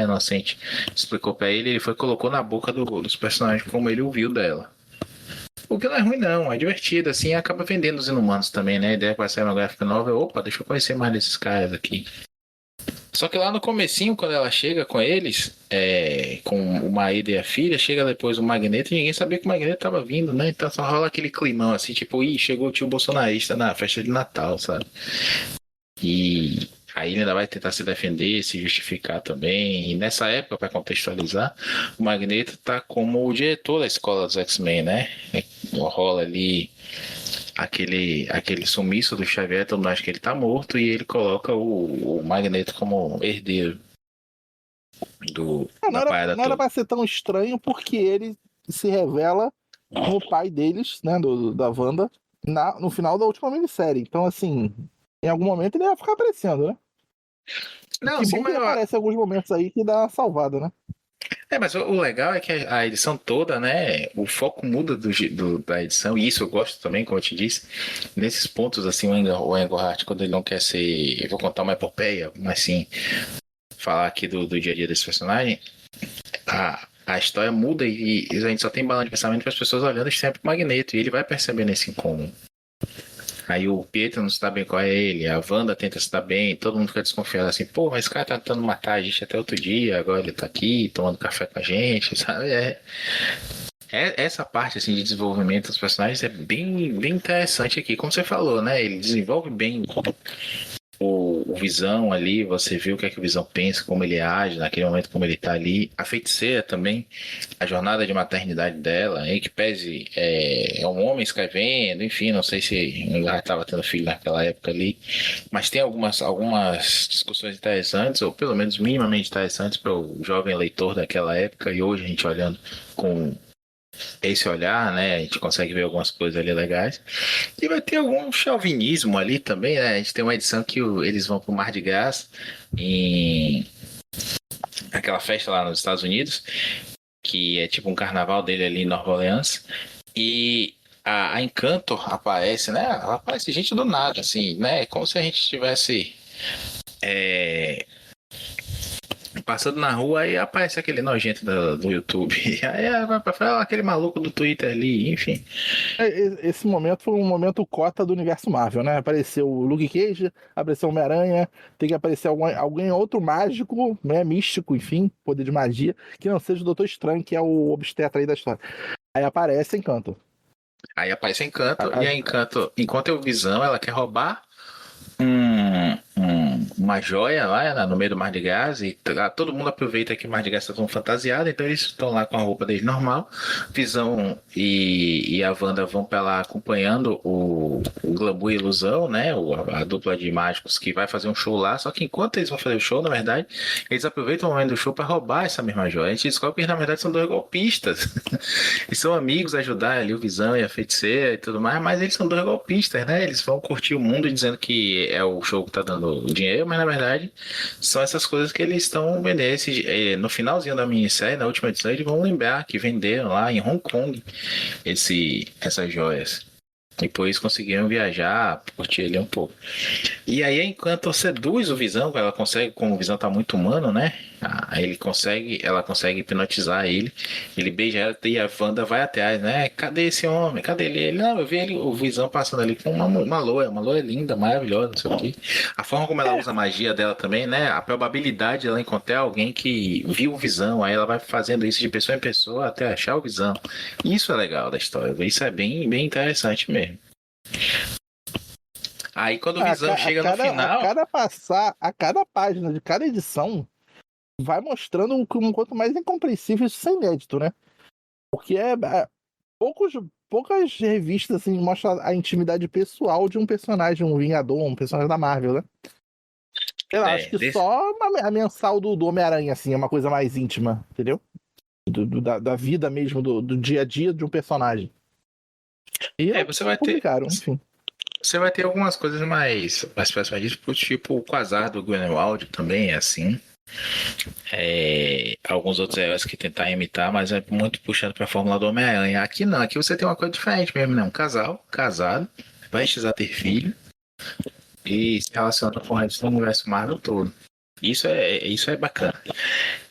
explicou para ele foi colocou na boca dos personagens como ele ouviu dela. O que não é ruim, não, é divertido, assim, e acaba vendendo os inumanos também, né? A ideia que vai sair uma gráfica nova opa, deixa eu conhecer mais desses caras aqui. Só que lá no comecinho, quando ela chega com eles, com o marido e a filha, chega depois o Magneto e ninguém sabia que o Magneto tava vindo, né? Então só rola aquele climão assim, tipo, ih, chegou o tio bolsonarista na festa de Natal, sabe? E aí ele ainda vai tentar se defender, se justificar também. E nessa época, para contextualizar, o Magneto tá como o diretor da escola dos X-Men, né? Rola ali aquele sumiço do Xavier, todo mundo acha que ele tá morto, e ele coloca o Magneto como herdeiro Não da era, parada não era toda. pra ser tão estranho porque ele se revela como o pai deles, né, da Wanda, no final da última minissérie. Então, assim, em algum momento ele ia ficar aparecendo, né? Não, Que sim, bom que mas ele aparece em alguns momentos aí que dá uma salvada, né? Mas o legal é que a edição toda, né? O foco muda da edição, e isso eu gosto também, como eu te disse. Nesses pontos, assim, o Engelhardt, quando ele não quer ser. Eu vou contar uma epopeia, mas sim, falar aqui do dia a dia desse personagem. A história muda e a gente só tem balão de pensamento para as pessoas olhando sempre o Magneto, e ele vai percebendo esse incômodo. Aí o Pietro não se dá bem com ele, a Wanda tenta se dar bem, todo mundo fica desconfiado assim, pô, mas esse cara tá tentando matar a gente até outro dia, agora ele tá aqui tomando café com a gente, sabe? Essa parte assim de desenvolvimento dos personagens é bem interessante aqui, como você falou, né? Ele desenvolve bem o Visão ali, você vê o que é que o Visão pensa, como ele age naquele momento, como ele tá ali. A Feiticeira também, a jornada de maternidade dela, aí que pese é um homem escrevendo, enfim, não sei se ela estava tendo filho naquela época ali, mas tem algumas discussões interessantes, ou pelo menos minimamente interessantes para o jovem leitor daquela época, e hoje a gente olhando com esse olhar, né? A gente consegue ver algumas coisas ali legais. E vai ter algum chauvinismo ali também, né? A gente tem uma edição que eles vão pro Mar de Gás em aquela festa lá nos Estados Unidos, que é tipo um carnaval dele ali em Nova Orleans. E a Encanto aparece, né? Ela aparece gente do nada, assim, né? Como se a gente estivesse passando na rua e aparece aquele nojento do YouTube. Aí vai pra falar aquele maluco do Twitter ali, enfim. Esse momento foi um momento cota do universo Marvel, né? Apareceu o Luke Cage, apareceu o Homem-Aranha, tem que aparecer alguém outro mágico, né? Místico, enfim, poder de magia, que não seja o Doutor Estranho, que é o obstetra aí da história. Aí aparece Encanto. Aí aparece Encanto, e a Encanto, enquanto eu Visão, ela quer roubar uma joia lá no meio do Mar de Gás, e todo mundo aproveita que o Mar de Gás está tão fantasiado, então eles estão lá com a roupa deles normal. Visão e a Wanda vão para lá acompanhando o Glamour e Ilusão, né? A dupla de mágicos que vai fazer um show lá. Só que enquanto eles vão fazer o show, na verdade, eles aproveitam o momento do show para roubar essa mesma joia. A gente descobre que eles, na verdade, são dois golpistas. E são amigos, ajudar ali o Visão e a Feiticeira e tudo mais, mas eles são dois golpistas, né? Eles vão curtir o mundo dizendo que é o show que tá dando dinheiro, mas na verdade são essas coisas que eles estão vendendo. No finalzinho da minissérie, na última edição, eles vão lembrar que venderam lá em Hong Kong essas joias. E por isso conseguiram viajar, curtir ele um pouco. E aí, enquanto seduz o Visão, ela consegue, como o Visão tá muito humano, né? Ela consegue hipnotizar ele. Ele beija ela e a Wanda vai atrás, né? Cadê esse homem? Cadê ele? Não, eu vi o Visão passando ali com uma loira linda, maravilhosa, não sei o quê. A forma como ela usa a magia dela também, né? A probabilidade de ela encontrar alguém que viu o Visão, aí ela vai fazendo isso de pessoa em pessoa até achar o Visão. Isso é legal da história. Isso é bem interessante mesmo. Aí quando o Visão chega no final. A cada página de cada edição vai mostrando um quanto mais incompreensível isso é inédito, né? Porque poucas revistas assim, mostram a intimidade pessoal de um personagem, um Vingador, um personagem da Marvel, né? Eu acho que só a mensal do Homem-Aranha, assim, é uma coisa mais íntima, entendeu? Da vida mesmo, do dia a dia de um personagem. E você vai publicaram, enfim. Você vai ter algumas coisas mais próximas disso, tipo o Quasar do Greenwald também é assim. Alguns outros heróis que tentar imitar, mas é muito puxado pra fórmula do Homem-Aranha. Aqui não, aqui você tem uma coisa diferente mesmo, né? Um casal, casado, prestes a ter filho e se relaciona com o resto do universo Marvel todo. Isso é bacana.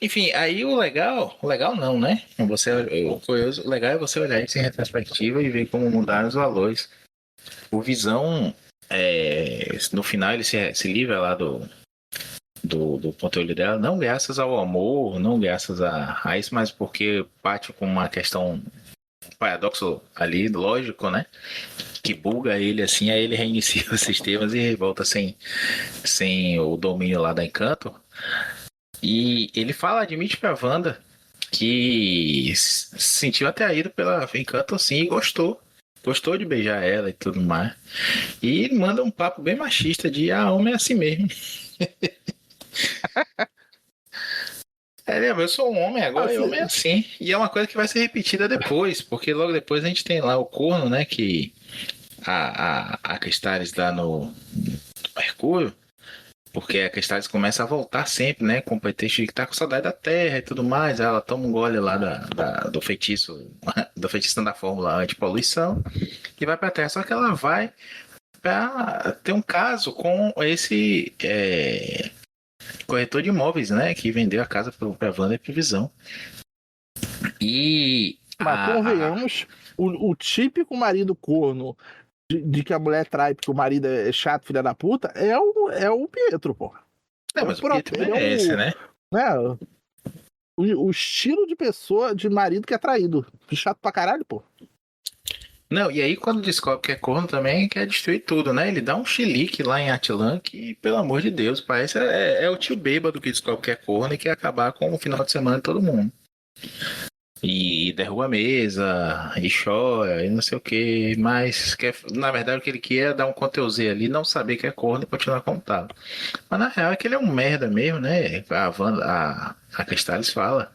Enfim, aí o legal não, né? O legal é você olhar isso em retrospectiva e ver como mudaram os valores. O Visão, no final ele se livra lá do controle dela, não graças ao amor, não graças a isso, mas porque parte com uma questão, um paradoxo ali, lógico, né? Que buga ele assim, aí ele reinicia os sistemas e volta sem o domínio lá da Encanto. E ele admite pra Wanda que se sentiu atraído pela Encanto sim e gostou. Gostou de beijar ela e tudo mais. E manda um papo bem machista de homem é assim mesmo. Eu sou um homem agora, e homem é assim. E é uma coisa que vai ser repetida depois, porque logo depois a gente tem lá o corno, né? Que a Cristales dá no Mercúrio. Porque a Cristales começa a voltar sempre, né? Com o pretexto de que tá com saudade da Terra e tudo mais. Aí ela toma um gole lá do feitiço, do feitiço da fórmula antipoluição e vai pra Terra. Só que ela vai pra ter um caso com esse corretor de imóveis, né? Que vendeu a casa pra Wanda e pro Visão. E Mas convenhamos, o típico marido corno de que a mulher trai porque o marido é chato, filha da puta, é o Pietro, pô. Não, mas o Pietro Ele merece, né? né? O estilo de pessoa, de marido que é traído. Chato pra caralho, pô. Não, e aí quando descobre que é corno também, quer destruir tudo, né? Ele dá um chilique lá em Atlan que, pelo amor de Deus, parece é o tio bêbado que descobre que é corno e quer acabar com o final de semana de todo mundo. E derruba a mesa, e chora, e não sei o que, mas na verdade o que ele quer é dar um Ctrl Z ali, não saber que é corno e continuar contado. Mas na real é que ele é um merda mesmo, né? A Cristales fala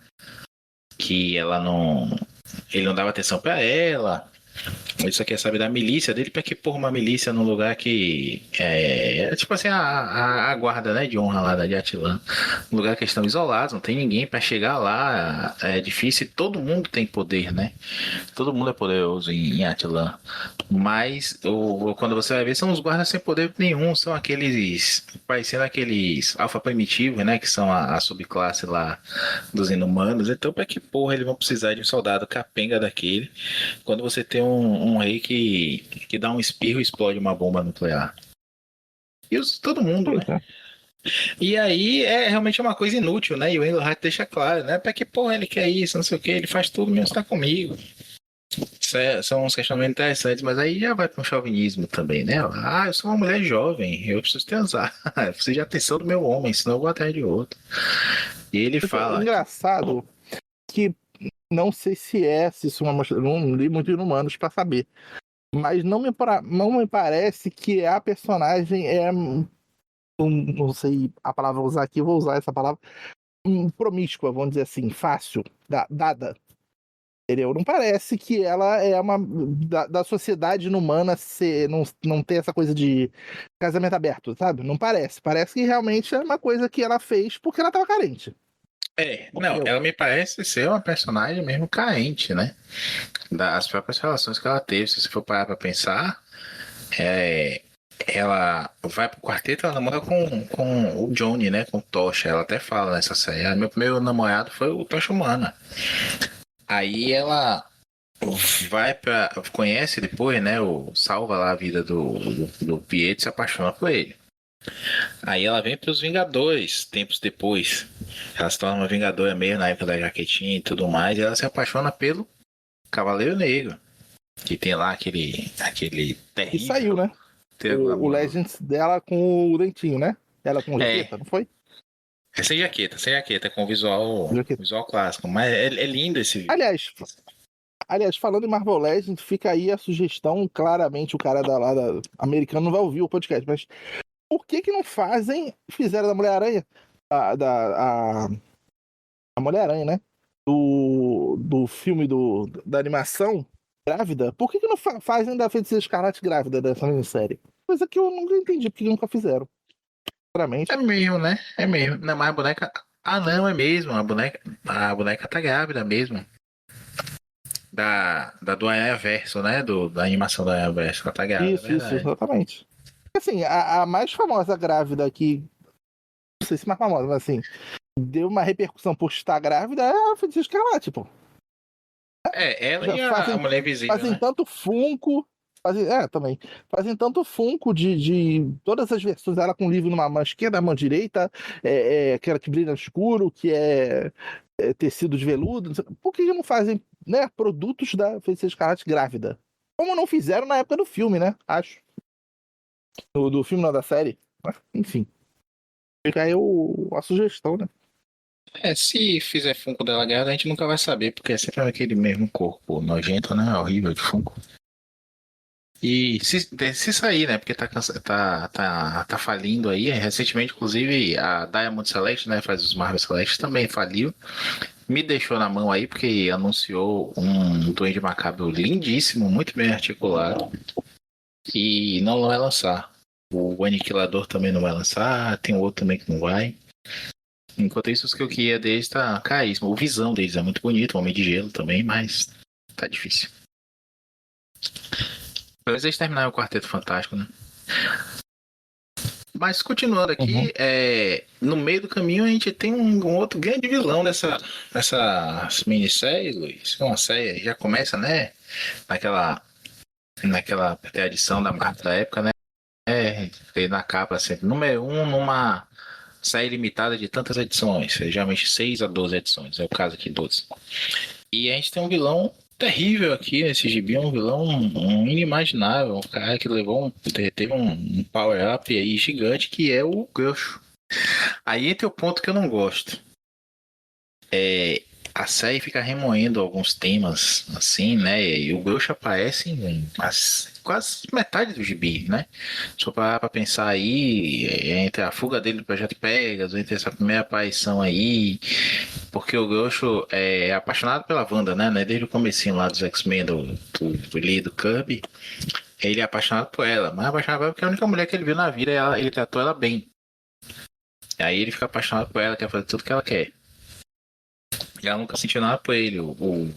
que ele não dava atenção pra ela. Ele só quer saber da milícia dele, pra que pôr uma milícia num lugar que tipo assim, a guarda, né, de honra lá de Atlan. Um lugar que eles estão isolados, não tem ninguém pra chegar lá, é difícil e todo mundo tem poder, né? Todo mundo é poderoso em Atlan. Mas quando você vai ver, são os guardas sem poder nenhum, são aqueles, parecendo aqueles alfa primitivos, né, que são a subclasse lá dos inumanos. Então pra que porra eles vão precisar de um soldado capenga daquele quando você tem um rei que dá um espirro e explode uma bomba nuclear? E todo mundo, né? E aí é realmente uma coisa inútil, né? E o Engelhardt deixa claro, né? Pra que porra ele quer isso, não sei o que, ele faz tudo mesmo estar comigo. São uns questionamentos interessantes, mas aí já vai para um chauvinismo também, né? Ah, eu sou uma mulher jovem, eu preciso transar, eu preciso de atenção do meu homem, senão eu vou atrás de outro. E ele fala. Engraçado que não sei se isso é uma mostra, não li muito Inumanos pra saber, mas não me parece que a personagem não sei a palavra usar aqui, vou usar essa palavra, promíscua, vamos dizer assim, fácil, dada. Entendeu? Não parece que ela é uma da sociedade inumana não ter essa coisa de casamento aberto, sabe? Não parece. Parece que realmente é uma coisa que ela fez porque ela tava carente. Não, ela me parece ser uma personagem mesmo carente, né? Das próprias relações que ela teve. Se você for parar pra pensar, ela vai pro quarteto, ela namora com o Johnny, né? Com o Tocha. Ela até fala nessa série. Meu primeiro namorado foi o Tocha Humana. Aí ela conhece depois, né? Salva lá a vida do Pietro e se apaixona por ele. Aí ela vem pros Vingadores, tempos depois. Ela se torna uma Vingadora meio na época da jaquetinha e tudo mais. E ela se apaixona pelo Cavaleiro Negro. Que tem lá aquele terrível. E saiu, né? O Legends dela com o dentinho, né? Ela com jaqueta, não foi? É sem jaqueta, com visual clássico. Mas é lindo esse. Aliás, falando em Marvel Legends, fica aí a sugestão. Claramente, o cara lá da americano não vai ouvir o podcast, mas por que não fizeram da Mulher-Aranha? A Mulher-Aranha, né? Do filme da animação grávida. Por que não fazem da Feiticeira Escarlate grávida dessa minissérie? Coisa que eu nunca entendi, porque nunca fizeram. Sinceramente. É mesmo, né? É mesmo. Não, mas a boneca. Ah, não, é mesmo. A boneca tá grávida mesmo. Do Aranha Verso, né? Da animação do Aranha Verso. Ela tá grávida. Isso, exatamente. Assim, a mais famosa grávida aqui. Não sei se mais famosa, mas assim. Deu uma repercussão por estar grávida é a Feiticeira Escarlate, pô. Ela e a Mulher Invisível. Fazem né? tanto Funko. Também. Fazem tanto Funko de todas as versões. Ela com o livro numa mão esquerda, na mão direita, aquela que brilha no escuro, que é tecido de veludo. Por que não fazem, né, produtos da Feiticeira Escarlate grávida? Como não fizeram na época do filme, né? Acho. Do filme, não, da série. Enfim. Fica aí a sugestão, né? Se fizer Funko dela grávida, a gente nunca vai saber, porque é sempre aquele mesmo corpo nojento, né? Horrível de Funko. E se sair, né? Porque tá falindo aí. Recentemente, inclusive, a Diamond Select, né? Faz os Marvel Select, também faliu. Me deixou na mão aí, porque anunciou um Duende Macabro lindíssimo, muito bem articulado. E não vai lançar. O Aniquilador também não vai lançar, tem outro também que não vai. Enquanto isso, os que eu queria deles tá caríssimo. O Visão deles é muito bonito, o Homem de Gelo também, mas tá difícil. Pelo menos eles terminaram o Quarteto Fantástico, né? Mas continuando aqui, no meio do caminho a gente tem um outro grande vilão dessa minissérie, Luiz. Uma série já começa, né? Naquela edição da marca da época, né? Na capa, assim, número 1 numa série limitada de tantas edições, geralmente 6 a 12 edições, é o caso aqui 12. E a gente tem um vilão terrível aqui nesse gibi, um vilão inimaginável, um cara que teve um power-up aí gigante, que é o Groucho. Aí entra o ponto que eu não gosto. A série fica remoendo alguns temas, assim, né? E o Groucho aparece em quase metade do gibi, né? Só para pensar aí, entre a fuga dele do Projeto Pegasus, entre essa primeira aparição aí, porque o Groucho é apaixonado pela Wanda, né? Desde o comecinho lá dos X-Men, do Lee e do Kirby, ele é apaixonado por ela, mas é apaixonado por ela porque é a única mulher que ele viu na vida, ele tratou ela bem. Aí ele fica apaixonado por ela, quer fazer tudo que ela quer. E ela nunca sentiu nada por ele. O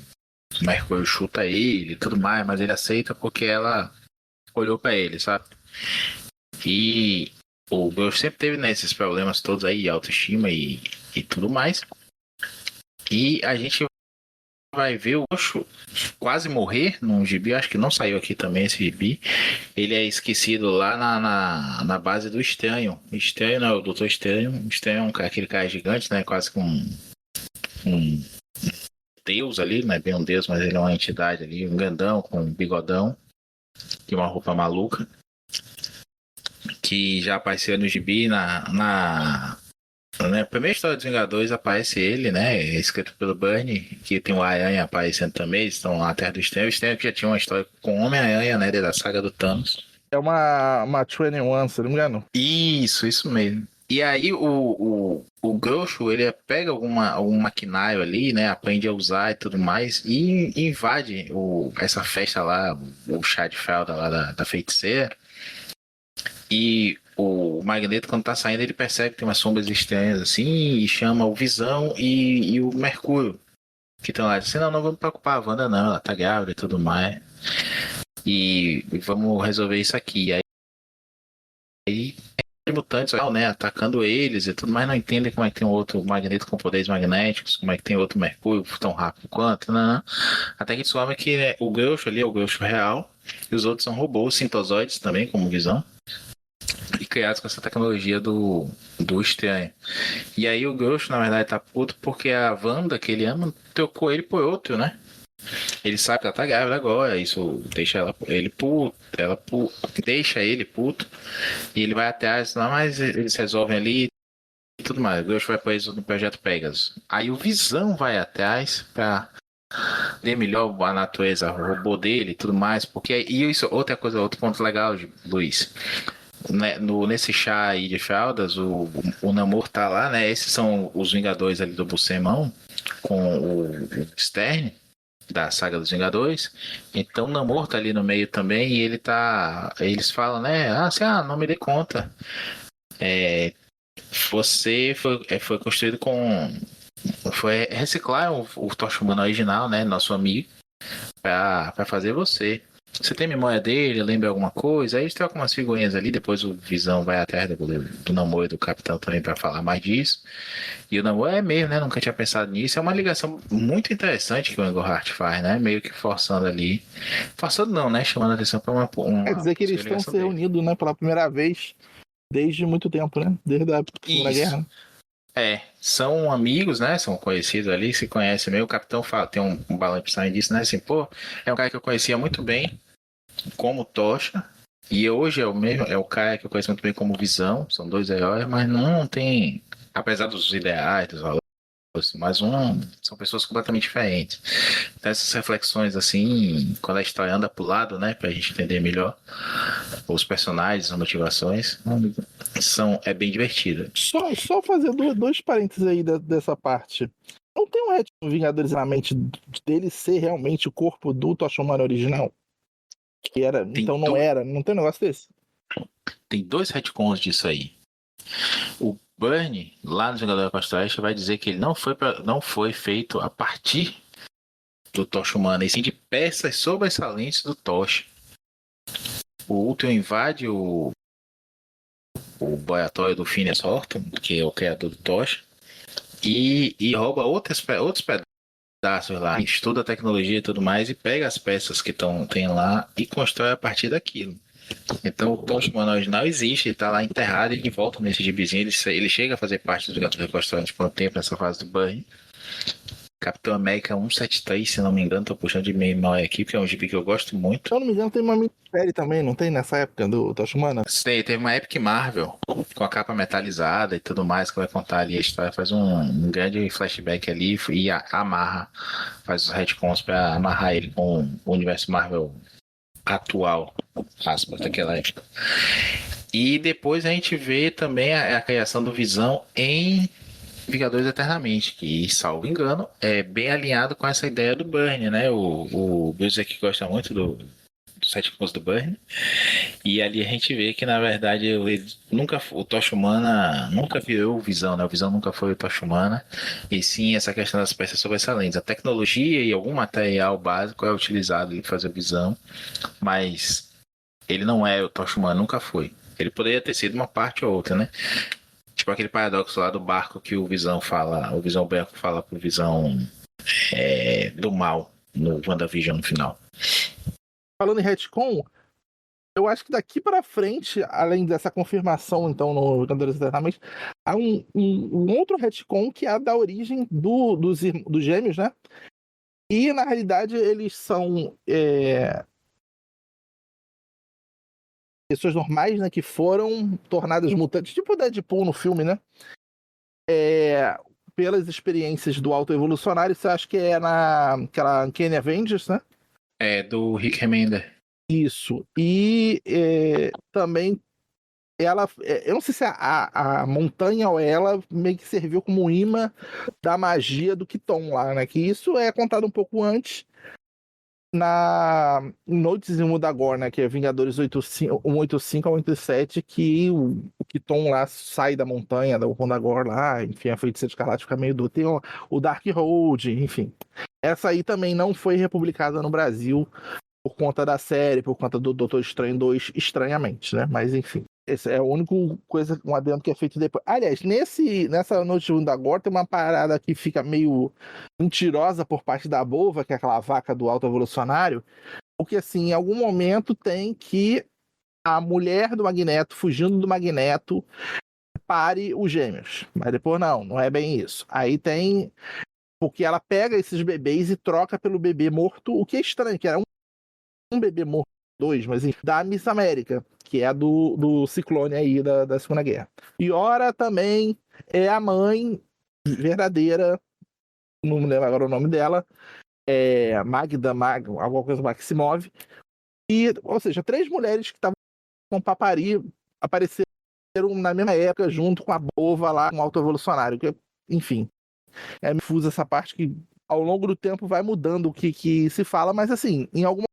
Mercúrio chuta ele e tudo mais, mas ele aceita porque ela olhou pra ele, sabe? E o Groucho sempre teve, né, esses problemas todos aí, autoestima e tudo mais. E a gente vai ver o Groucho quase morrer num gibi, acho que não saiu aqui também esse gibi. Ele é esquecido lá na base do Estranho. Estranho não é o Doutor Estranho. Estranho é aquele cara gigante, né, quase com um deus ali, não é bem um deus, mas ele é uma entidade ali, um grandão com um bigodão e uma roupa maluca, que já apareceu no gibi na primeira história dos Vingadores. Aparece ele, né, escrito pelo Bernie, que tem o Aranha aparecendo também. Eles estão na Terra do Estranho. O Estranho que já tinha uma história com o Homem-Aranha, né, da saga do Thanos. É uma 21, se não me engano. Isso mesmo. E aí o Groucho, ele pega algum maquinário ali, né? Aprende a usar e tudo mais, e invade essa festa lá, o chá de fralda lá da feiticeira. E o Magneto, quando tá saindo, ele percebe que tem umas sombras estranhas assim, e chama o Visão e o Mercúrio, que estão lá dizendo: não vamos preocupar a Wanda não, ela tá grávida e tudo mais. E vamos resolver isso aqui. Aí mutantes, né, atacando eles e tudo, mas não entendem como é que tem um outro Magneto com poderes magnéticos, como é que tem outro Mercúrio tão rápido quanto, né? Até que descobre que, né, o Groucho ali é o Groucho real, e os outros são robôs sintozoides também, como Visão, e criados com essa tecnologia do Estranho. E aí o Groucho, na verdade, tá puto porque a Wanda, que ele ama, trocou ele por outro, né? Ele sabe que ela tá grávida agora, isso deixa ele puto, deixa ele puto, e ele vai atrás lá, mas eles resolvem ali e tudo mais. O Groucho vai preso no Projeto Pegasus. Aí o Visão vai atrás pra ver melhor a natureza, o robô dele e tudo mais, porque e isso, outra coisa, outro ponto legal, Luiz. Nesse chá aí de fraldas, o Namor tá lá, né? Esses são os Vingadores ali do Bucemão, com o Stern da saga dos Vingadores. Então o Namor tá ali no meio também, e eles falam, né? Não me dê conta. Você foi construído foi reciclar o Tocha Humana original, né? Nosso amigo, pra fazer você. Você tem memória dele? Lembra alguma coisa? Aí eles trocam umas figurinhas ali. Depois o Visão vai atrás do Namor e do Capitão também pra falar mais disso. E o Namor é meio, né? Nunca tinha pensado nisso. É uma ligação muito interessante que o Engelhart faz, né? Meio que forçando ali. Forçando não, né? Chamando a atenção pra uma Quer dizer que eles estão se reunindo, né? Pela primeira vez desde muito tempo, né? Desde a Segunda Guerra. São amigos, né? São conhecidos ali, se conhecem meio. O Capitão fala, tem um balão de disso, né? Assim, pô, é um cara que eu conhecia muito bem como Tocha, e hoje é o cara que eu conheço muito bem como Visão. São dois heróis, mas não tem, apesar dos ideais, dos valores, mas são pessoas completamente diferentes. Então essas reflexões assim, quando a história anda pro lado, né, pra gente entender melhor os personagens, as motivações, é bem divertida. Só fazer dois parênteses aí dessa parte. Não tem um retcon no Vingadores na mente dele ser realmente o corpo do Tocha Humana original? Que era, então não era, não tem um negócio desse? tem 2 retcons disso aí. O Burn, lá no Vingadores da Costa Oeste, vai dizer que ele não foi feito a partir do Tocha Humana, e sim de peças sobressalentes do Tocha. O Ultron invade o laboratório do Phineas Horton, que é o criador do Tocha, e rouba outros pedaços lá, estuda a tecnologia e tudo mais, e pega as peças que tem lá e constrói a partir daquilo. Então o Tocha Humana original existe, ele tá lá enterrado e de volta nesse gibizinho, ele chega a fazer parte dos Vingadores Constantes por um tempo nessa fase do Burn. Capitão América 173, se não me engano, tô puxando de meio mal aqui, porque é um gibi que eu gosto muito. Se eu não me engano, tem uma minissérie também, não tem nessa época do Tocha Humana? Sei, teve uma Epic Marvel com a capa metalizada e tudo mais, que vai contar ali a história, faz um grande flashback ali e amarra, faz os retcons pra amarrar ele com o universo Marvel atual, aspas, daquela época. E depois a gente vê também a criação do Visão em Vingadores Eternamente, que, salvo engano, é bem alinhado com essa ideia do Burn, né? O Bezek gosta muito dos retcons do Burn, e ali a gente vê que, na verdade, o Tocha Humana nunca virou o Visão, né? O Visão nunca foi o Tocha Humana, e sim essa questão das peças sobressalentes. A tecnologia e algum material básico é utilizado para fazer o Visão, mas ele não é o Tocha Humana, nunca foi. Ele poderia ter sido uma parte ou outra, né? Tipo aquele paradoxo lá do barco que o Visão branco fala pro Visão do mal no WandaVision no final. Falando em retcon, eu acho que daqui pra frente, além dessa confirmação, então, no Vingadores Eternamente, há um outro retcon que é da origem dos gêmeos, né? E, na realidade, eles são pessoas normais, né? Que foram tornadas mutantes, tipo o Deadpool no filme, né? Pelas experiências do autoevolucionário, você acha que é naquela Uncanny Avengers, né? É, do Rick Remender. Isso. E também ela, eu não sei se a montanha ou ela meio que serviu como imã da magia do Kiton lá, né? Que isso é contado um pouco antes em Noites em Mudagor, né? Que é Vingadores 185 a 187, que o Kiton lá sai da montanha, da Mudagor lá, enfim, a Feiticeira Escarlate fica meio do... Tem o Dark Road, enfim. Essa aí também não foi republicada no Brasil por conta da série, por conta do Doutor Estranho 2, estranhamente, né? Mas enfim. Esse é a única coisa, um adendo que é feito depois. Aliás, nessa Noite de agora tem uma parada que fica meio mentirosa por parte da Bova, que é aquela vaca do alto evolucionário, porque assim, em algum momento tem que a mulher do Magneto, fugindo do Magneto, pare os gêmeos. Mas depois não é bem isso. Aí tem... Porque ela pega esses bebês e troca pelo bebê morto, o que é estranho, que era um bebê morto, dois, mas enfim, da Miss América, que é do Ciclone aí da Segunda Guerra. E Ora também é a mãe verdadeira, não me lembro agora o nome dela, alguma coisa Maximov. Ou seja, 3 mulheres que estavam com Papari apareceram na mesma época junto com a Bova lá, com o autoevolucionário. Enfim, me fusa essa parte que ao longo do tempo vai mudando o que se fala, mas assim, em algum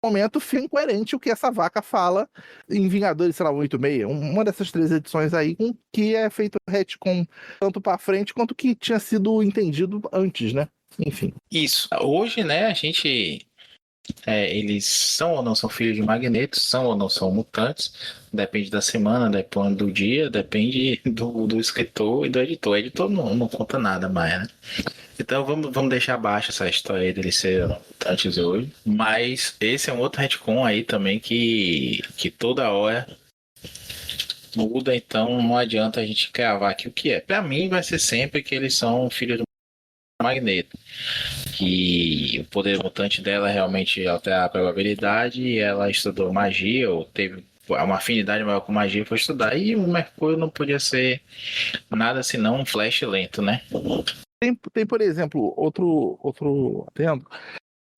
momento fica incoerente o que essa vaca fala em Vingadores, sei lá, 186, uma dessas 3 edições aí, com que é feito retcon tanto pra frente quanto que tinha sido entendido antes, né? Enfim. Isso. Hoje, né, a gente... eles são ou não são filhos de Magneto, são ou não são mutantes, depende da semana, depende do dia, depende do escritor e do editor. O editor não conta nada mais, né? Então vamos deixar abaixo essa história aí deles serem mutantes hoje. Mas esse é um outro retcon aí também que toda hora muda, então não adianta a gente cravar aqui o que é. Pra mim vai ser sempre que eles são filhos do Magneto, que o poder mutante dela realmente altera a probabilidade, e ela estudou magia, ou teve uma afinidade maior com magia, foi estudar, e o Mercúrio não podia ser nada senão um flash lento, né? Tem, por exemplo, outro atendo,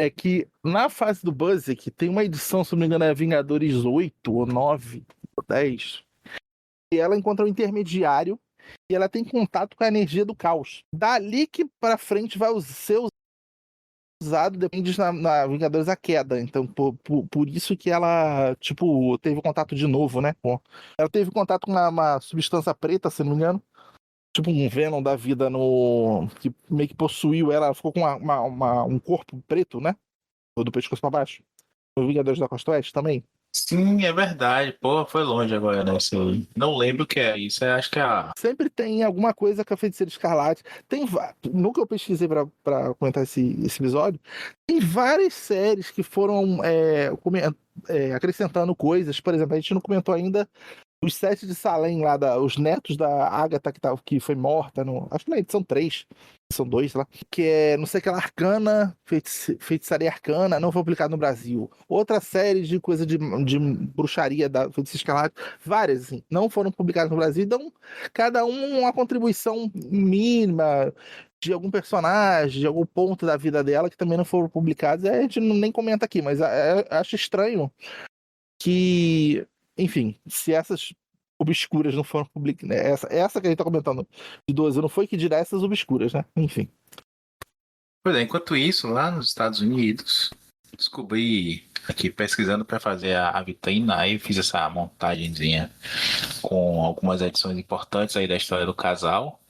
é que na fase do Buzzek tem uma edição, se não me engano, é Vingadores 8 ou 9 ou 10, e ela encontra um intermediário e ela tem contato com a energia do caos. Dali que pra frente vai ser usado depois na Vingadores A Queda. Então, por isso que ela, tipo, teve contato de novo, né? Ela teve contato com uma substância preta, se não me engano. Tipo um Venom da vida no. Que meio que possuiu ela. Ela ficou com um corpo preto, né? Do pescoço pra baixo. No Vingadores da Costa Oeste também. Sim, é verdade. Pô, foi longe agora, né? Não lembro o que é isso. Acho que é a. Sempre tem alguma coisa com a Feiticeira Escarlate. No que eu pesquisei pra comentar esse episódio, tem várias séries que foram acrescentando coisas. Por exemplo, a gente não comentou ainda os sete de Salem lá, os netos da Agatha que foi morta, acho que na edição 3, edição 2, lá, que é, não sei o que lá, Arcana, Feitiçaria Arcana, não foi publicado no Brasil. Outra série de coisa de bruxaria da Feiticeira Escarlate, várias, assim, não foram publicadas no Brasil, então cada uma contribuição mínima de algum personagem, de algum ponto da vida dela que também não foram publicados, a gente nem comenta aqui, mas acho estranho que, enfim, se essas obscuras não foram publicadas, né? Essa que a gente tá comentando de 12 não foi que dirá essas obscuras, né? Enfim. Pois é, enquanto isso, lá nos Estados Unidos, descobri aqui pesquisando para fazer a vitrine, aí fiz essa montagenzinha com algumas edições importantes aí da história do casal,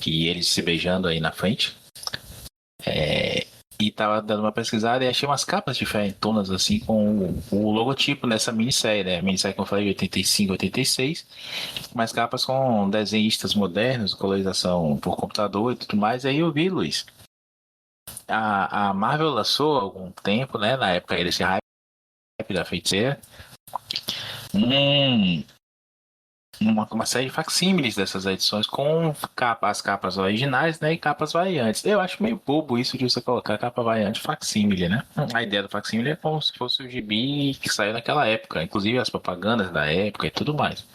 que eles se beijando aí na frente. E tava dando uma pesquisada e achei umas capas diferentonas, assim, com o logotipo dessa minissérie, né? Minissérie, como eu falei, de 85, 86. Mas capas com desenhistas modernos, colorização por computador e tudo mais. Aí eu vi, Luiz, a Marvel lançou há algum tempo, né? Na época aí desse hype da feiticeira. Uma série de facsímiles dessas edições com as capas originais, né, e capas variantes. Eu acho meio bobo isso de você colocar capa variante facsímile, né? A ideia do facsímile é como se fosse o gibi que saiu naquela época, inclusive as propagandas da época e tudo mais.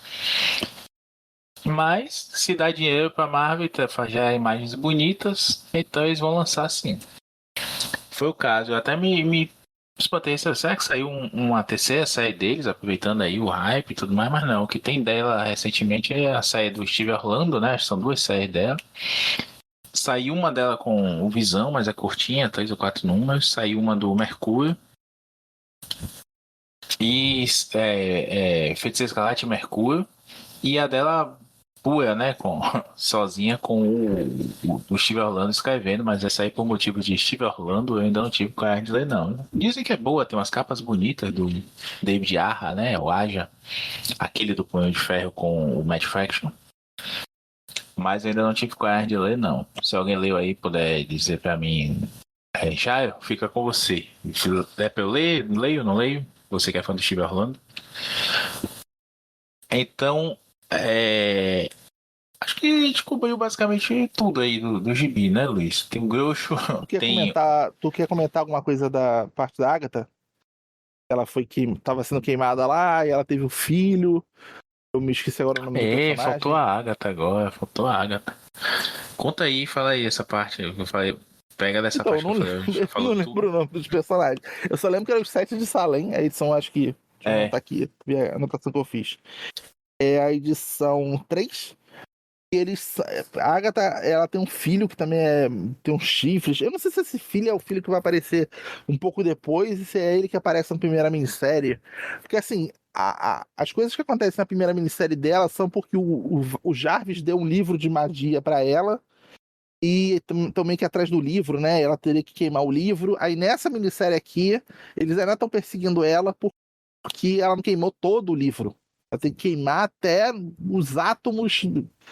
Mas se dá dinheiro para Marvel já imagens bonitas, então eles vão lançar sim. Foi o caso. Eu até me espantei, será que saiu uma terceira série deles, aproveitando aí o hype e tudo mais, mas não. O que tem dela recentemente é a série do Steve Orlando, né? São duas séries dela. Saiu uma dela com o Visão, mas é curtinha, 3 ou 4 números. Saiu uma do Mercúrio. E Feiticeiro Escarlate e Mercúrio. E a dela pura, né? Sozinha com o Steve Orlando escrevendo, mas essa aí por motivo de Steve Orlando eu ainda não tive coragem de ler, não. Né? Dizem que é boa, tem umas capas bonitas do David Aja, né? O Aja, aquele do Punho de Ferro com o Matt Fraction. Mas eu ainda não tive coragem de ler, não. Se alguém leu aí puder dizer pra mim, Jairo, fica com você. Se der pra eu ler, leio, não leio? Você que é fã do Steve Orlando. Então, acho que a gente cobriu basicamente tudo aí do gibi, né, Luiz? Tem o Groucho, Tu quer comentar alguma coisa da parte da Agatha? Ela tava sendo queimada lá e ela teve um filho. Eu me esqueci agora o nome do personagem. Faltou a Agatha agora, faltou a Agatha. Conta aí, fala aí essa parte. Eu falei, pega dessa Então, parte eu não, eu não lembro o nome dos personagens. Eu só lembro que era os Sete de Salem, a edição, acho que. Deixa eu anotar aqui, ver a anotação que eu fiz. É a edição 3. A Agatha, ela tem um filho que também tem uns chifres. Eu não sei se esse filho é o filho que vai aparecer um pouco depois e se é ele que aparece na primeira minissérie. Porque, assim, as coisas que acontecem na primeira minissérie dela são porque o Jarvis deu um livro de magia pra ela e também que atrás do livro, né? Ela teria que queimar o livro. Aí nessa minissérie aqui, eles ainda estão perseguindo ela porque ela não queimou todo o livro. Ela tem que queimar até os átomos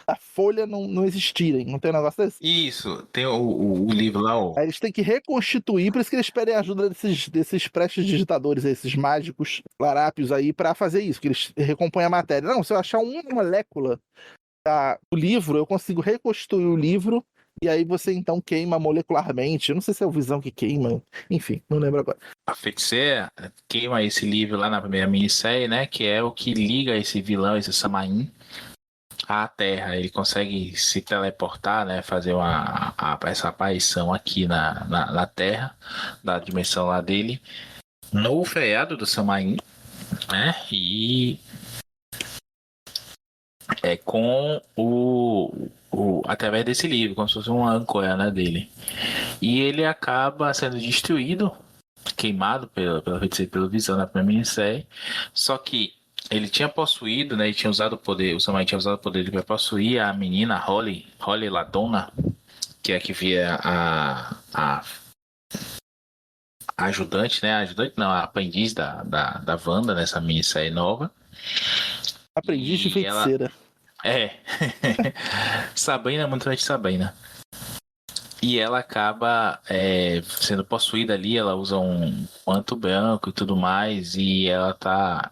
da folha não existirem. Não tem um negócio desse? Isso, tem o livro lá, Aí eles têm que reconstituir, por isso que eles pedem a ajuda desses prestidigitadores, esses mágicos larápios aí, pra fazer isso, que eles recompõem a matéria. Não, se eu achar uma molécula do livro, eu consigo reconstruir o livro, e aí você então queima molecularmente. Eu não sei se é o Visão que queima, enfim, não lembro agora. A feiticeira queima esse livro lá na primeira minissérie, né? Que é o que liga esse vilão, esse Samain, à Terra. Ele consegue se teleportar, né? Fazer essa aparição aqui na Terra, da dimensão lá dele, no feriado do Samain, né? E com através desse livro, como se fosse uma âncora, né, dele. E ele acaba sendo destruído, queimado pela feiticeira pelo Visão na primeira minissérie. Só que ele tinha possuído, né? Ele tinha usado o poder, o Samurai tinha usado o poder para possuir a menina Holly Ladonna, que é a que via a ajudante, né? A ajudante não, a aprendiz da Wanda nessa minissérie nova. Aprendiz de E ela feiticeira. é Sabrina, muito de Sabrina. E ela acaba sendo possuída ali, ela usa um manto branco e tudo mais, e ela tá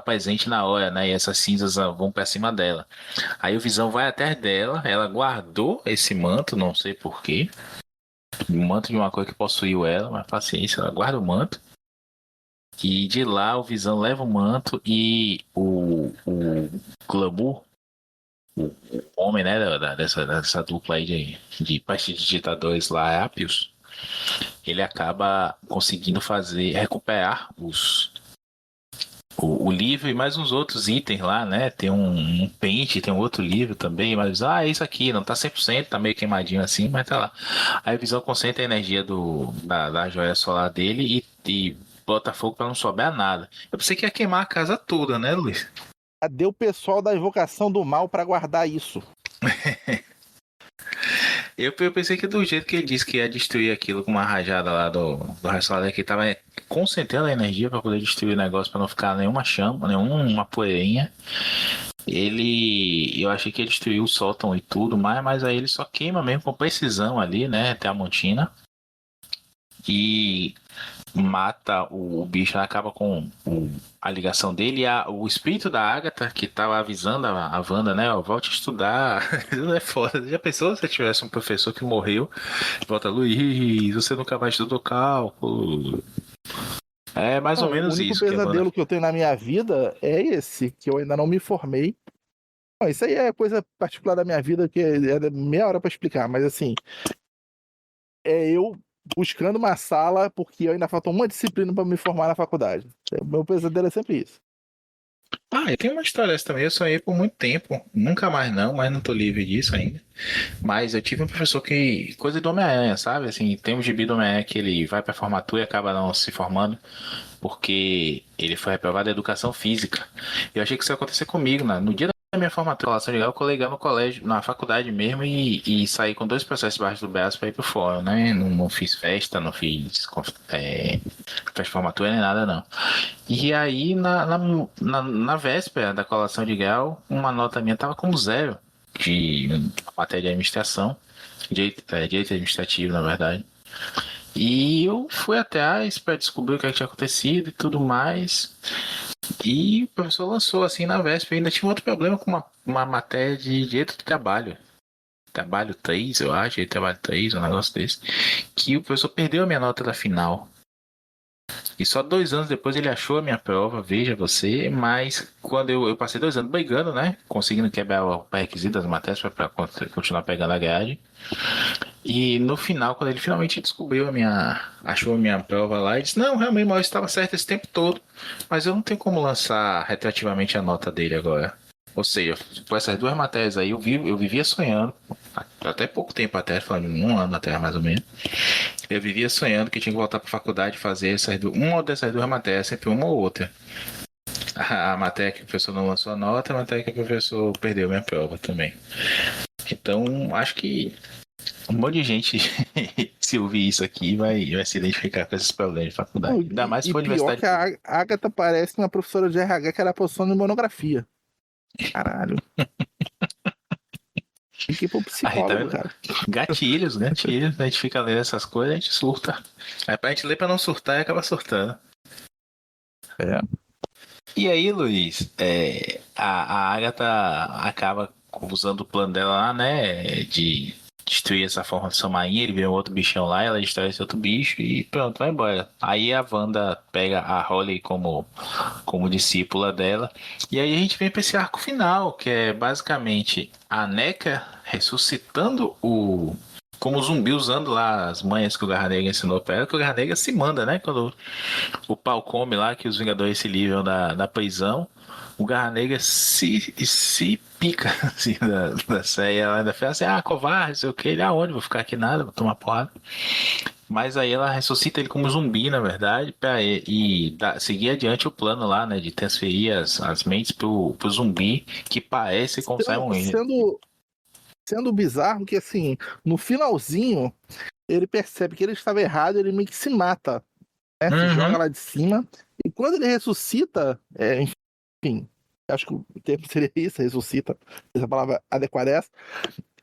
presente na hora, né? E essas cinzas vão pra cima dela. Aí o Visão vai atrás dela, ela guardou esse manto, não sei porquê. O manto de uma coisa que possuiu ela, mas paciência, ela guarda o manto. E de lá o Visão leva o manto e o Glamour, o homem, né, dessa dupla aí de prestidigitadores lá, Apios, ele acaba conseguindo recuperar o livro e mais uns outros itens lá, né? Tem um pente, tem um outro livro também, mas é isso aqui, não tá 100%, tá meio queimadinho assim, mas tá lá. Aí a Visão concentra a energia da joia solar dele e bota fogo pra não sobrar nada. Eu pensei que ia queimar a casa toda, né, Luiz? Cadê o pessoal da Invocação do Mal pra guardar isso? Eu pensei que do jeito que ele disse que ia destruir aquilo com uma rajada lá do restaurante, que tava concentrando a energia para poder destruir o negócio, para não ficar nenhuma chama, nenhuma poeirinha. Eu achei que ele destruiu o sótão e tudo, mas aí ele só queima mesmo com precisão ali, né? Até a montina. E mata o bicho, acaba com a ligação dele e o espírito da Agatha, que tava avisando a Wanda, né? Ó, volte a estudar. Isso é foda. Já pensou se tivesse um professor que morreu? Volta, Luiz, você nunca vai estudar cálculo. É mais ou Não, o menos único isso que a Wanda. pesadelo que eu tenho na minha vida é esse, que eu ainda não me formei. Não, isso aí é coisa particular da minha vida, que é meia hora pra explicar, mas assim, é eu buscando uma sala porque ainda falta uma disciplina pra me formar na faculdade. Meu pesadelo é sempre isso. Eu tenho uma história dessa também. Eu sonhei por muito tempo. Nunca mais não, mas não tô livre disso ainda. Mas eu tive um professor que. Coisa do Homem-Aranha, sabe? Assim, tem um gibi do Homem-Aranha que ele vai pra formatura e acaba não se formando porque ele foi reprovado em educação física. Eu achei que isso ia acontecer comigo, né? No dia da minha formatura, eu colei no colégio, na faculdade mesmo, e saí com 2 processos debaixo do braço pra ir pro fórum, né? Não fiz festa, não fiz festa de formatura nem nada, não. E aí, na véspera da colação de grau, uma nota minha tava como 0 de matéria de administração, direito administrativo, na verdade. E eu fui atrás para descobrir o que tinha acontecido e tudo mais. E o professor lançou assim na véspera. Ainda tinha outro problema com uma matéria de direito do trabalho. Trabalho 3, eu acho, trabalho 3, um negócio desse. Que o professor perdeu a minha nota da final. E só 2 anos depois ele achou a minha prova, veja você. Mas quando eu passei 2 anos brigando, né? Conseguindo quebrar o pré-requisito das matérias para continuar pegando a grade. E no final, quando ele finalmente descobriu achou a minha prova lá, ele disse, não, realmente, mas eu estava certo esse tempo todo, mas eu não tenho como lançar retroativamente a nota dele agora. Ou seja, com essas 2 matérias aí, eu vivia sonhando, até pouco tempo até, falando de 1 ano até mais ou menos, eu vivia sonhando que tinha que voltar para a faculdade e fazer uma dessas 2 matérias, sempre uma ou outra. A matéria que o professor não lançou a nota, a matéria que o professor perdeu a minha prova também. Então, acho que um monte de gente, se ouvir isso aqui, vai se identificar com esses problemas de faculdade. Ainda mais se for pior universidade que a Agatha parece uma professora de RH que era posição de monografia. Caralho. Fiquei pro Aí, tá psicólogo, vendo? cara. Gatilhos. A gente fica lendo essas coisas, a gente surta. Aí pra gente ler pra não surtar e acaba surtando. É. E aí, Luiz, a Agatha acaba usando o plano dela lá, né? De destruir essa forma de Samainha, ele vê um outro bichão lá, ela destrói esse outro bicho e pronto, vai embora. Aí a Wanda pega a Holly como discípula dela. E aí a gente vem pra esse arco final, que é basicamente a NECA ressuscitando como zumbi, usando lá as manhas que o Garra Negra ensinou pra ela, que o Garra Negra se manda, né? Quando o pau come lá, que os Vingadores se livram da prisão, o Garra Negra se pica assim, da série. Ela ainda fala assim, covarde, não sei o que. Ele, aonde? Vou ficar aqui nada, vou tomar porrada. Mas aí ela ressuscita ele como zumbi, na verdade, seguir adiante o plano lá, né? De transferir as mentes pro zumbi que parece com o Simon Williams. Sendo bizarro que, assim, no finalzinho, ele percebe que ele estava errado, ele meio que se mata, né? Se joga lá de cima. E quando ele ressuscita, enfim, acho que o termo seria isso, ressuscita, essa palavra adequada é essa.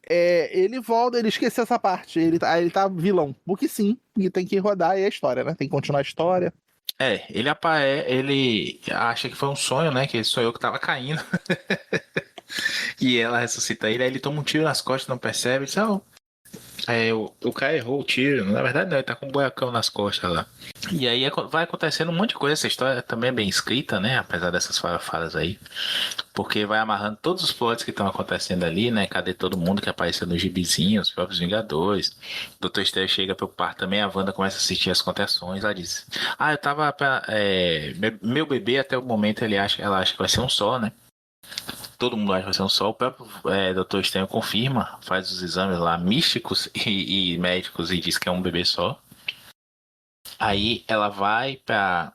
Ele volta, ele esqueceu essa parte, ele tá vilão. Porque sim, e tem que rodar aí a história, né? Tem que continuar a história. Ele acha que foi um sonho, né? Que ele sonhou que tava caindo. E ela ressuscita ele, aí ele toma um tiro nas costas, não percebe. Diz, o cara errou o tiro. Na verdade, não, ele tá com um buracão nas costas lá. E aí vai acontecendo um monte de coisa. Essa história também é bem escrita, né? Apesar dessas falas aí. Porque vai amarrando todos os plots que estão acontecendo ali, né? Cadê todo mundo que apareceu no gibizinho, os próprios Vingadores. O Dr. Estranho chega preocupado também. A Wanda começa a assistir as contações. Ela diz: eu tava. Meu bebê, até o momento, ela acha que vai ser um só, né? Todo mundo acha que vai ser um só. O próprio Dr. Estranho confirma, faz os exames lá místicos e médicos e diz que é um bebê só. Aí ela vai para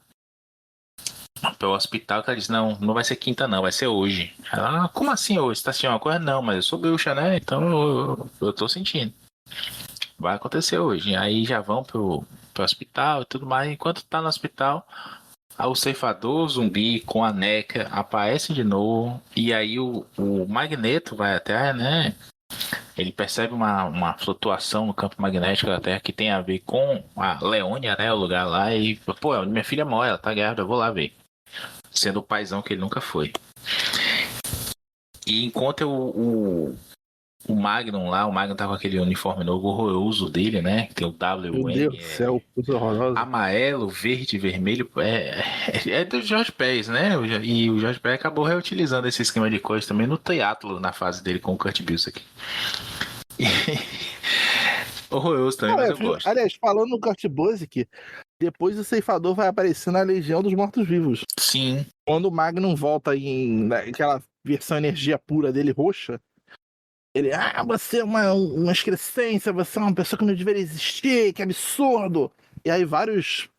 o hospital, que ela diz, não vai ser quinta não, vai ser hoje. Ela, como assim hoje? Você tá sentindo uma coisa? Não, mas eu sou bruxa, né? Então eu tô sentindo. Vai acontecer hoje. Aí já vão pro hospital e tudo mais. Enquanto tá no hospital, o ceifador zumbi com a NECA aparece de novo. E aí o Magneto vai até, né? Ele percebe uma flutuação no campo magnético da Terra que tem a ver com a Leônia, né? O lugar lá. E, minha filha morre, ela tá grávida, eu vou lá ver. Sendo o paizão que ele nunca foi. E encontra o Magnum lá, o Magnum tá com aquele uniforme novo horroroso dele, né? Que tem o WM. Meu Deus do céu, coisa horrorosa. Amarelo, verde, vermelho. É do Jorge Pérez, né? E o Jorge Pérez acabou reutilizando esse esquema de cores também no Triatlo, na fase dele com o Kurt Busiek. Horroroso também, mas eu gosto. Aliás, falando no Kurt Busiek, depois o ceifador vai aparecer na Legião dos Mortos-Vivos. Sim. Quando o Magnum volta naquela versão energia pura dele roxa, ele, você é uma excrescência, você é uma pessoa que não deveria existir, que absurdo. E aí vários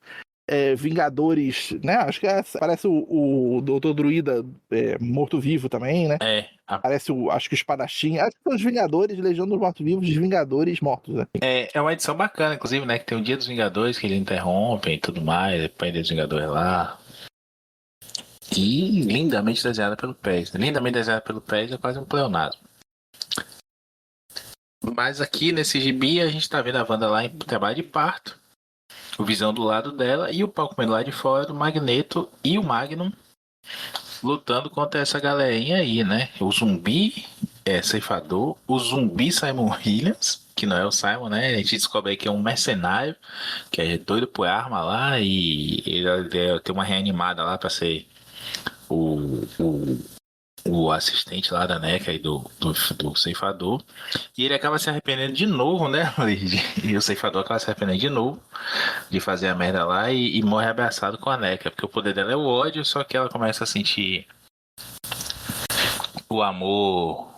Vingadores, né? Acho que parece o Doutor Druida morto-vivo também, né? Parece acho que o Espadachim. Acho que são os Vingadores, Legião dos Mortos-Vivos, os Vingadores mortos, né? É uma edição bacana, inclusive, né? Que tem o Dia dos Vingadores, que eles interrompem e tudo mais, depois Dia dos Vingadores lá. E lindamente desenhada pelo Pérez. Lindamente desenhada pelo Pérez é quase um pleonasmo. Mas aqui nesse gibi a gente tá vendo a Wanda lá em trabalho de parto. O Visão do lado dela e o palco do lado de fora do Magneto e o Magnum lutando contra essa galerinha aí, né? O zumbi ceifador, o zumbi Simon Williams, que não é o Simon, né? A gente descobre aí que é um mercenário, que é doido por arma lá e ele tem uma reanimada lá pra ser o assistente lá da NECA e do ceifador. E ele acaba se arrependendo de novo, né? E o ceifador acaba se arrependendo de novo de fazer a merda lá e morre abraçado com a NECA, porque o poder dela é o ódio, só que ela começa a sentir o amor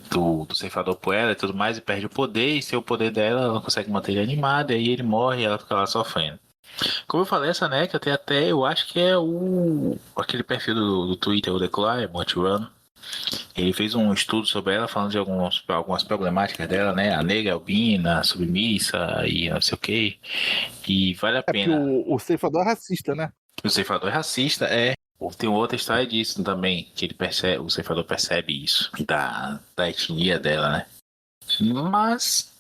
do ceifador por ela e tudo mais, e perde o poder, e sem o poder dela, ela não consegue manter ele animado, e aí ele morre e ela fica lá sofrendo. Como eu falei, essa NECA tem até, eu acho que é aquele perfil do Twitter, o The Claremont Run. Ele fez um estudo sobre ela, falando de algumas problemáticas dela, né? A negra, albina, submissa e não sei o que. E vale a pena. O ceifador é racista, né? O ceifador é racista, Tem outra história disso também, que o ceifador percebe isso, da etnia dela, né? Mas,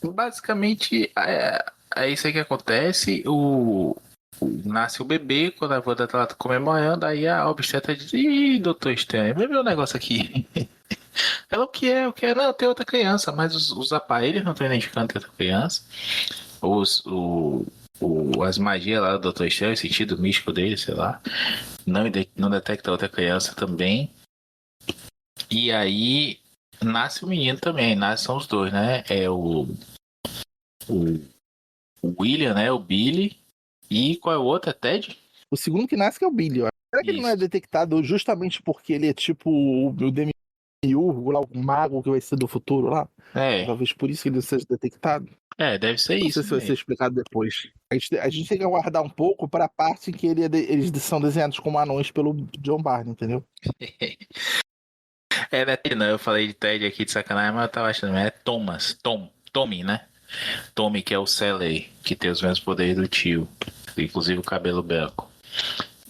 basicamente, é isso aí que acontece. Nasce o bebê, quando a Wanda tá comemorando, aí a obstetra diz, ih, doutor Estranho, vai ver o negócio aqui. Ela, o que é? Não, tem outra criança, mas os aparelhos não estão identificando que é outra criança. As magias lá do Doutor Estranho, o sentido místico dele, sei lá, não detecta outra criança também. E aí nasce o menino também, são os dois, né? É o William, né? O Billy. E qual é o outro? É Ted? O segundo que nasce que é o Billy, ó. Será que ele não é Isso. detectado justamente porque ele é tipo o Demiurgo, lá, o mago que vai ser do futuro lá? Talvez por isso que ele seja detectado. Deve ser Não sei isso se vai ser mesmo. explicado depois. A gente tem que aguardar um pouco para a parte em que eles são desenhados como anões pelo John Barney, entendeu? Né? Não, eu falei de Ted aqui de sacanagem, mas eu tava achando, é Tommy, né? Tommy, que é o Sally, que tem os mesmos poderes do tio, inclusive o cabelo branco.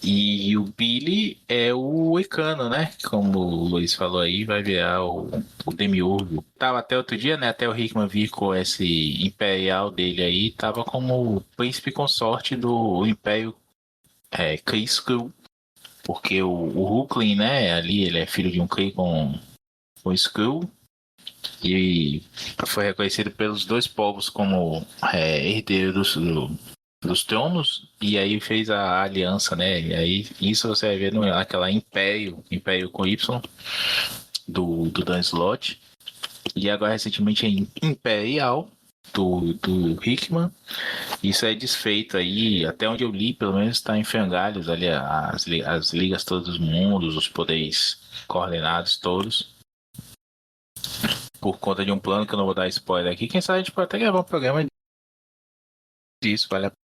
E o Billy é o Icano, né? Como o Luiz falou aí, vai virar o Demiurgo. Tava até outro dia, né? Até o Hickman vir com esse Imperial dele aí, tava como príncipe consorte do Império Kree-Skrull. Porque o Hulkling, né? Ali ele é filho de um Kree com Skrull. E foi reconhecido pelos dois povos como herdeiro dos tronos, e aí fez a aliança, né? E aí isso você vai ver naquela Império com Y do Dan Slott, e agora recentemente em Imperial do Hickman. Isso é desfeito aí, até onde eu li, pelo menos está em frangalhos ali as ligas todos os mundos, os poderes coordenados todos, por conta de um plano que eu não vou dar spoiler aqui. Quem sabe a gente pode até gravar um programa disso, vale a pena.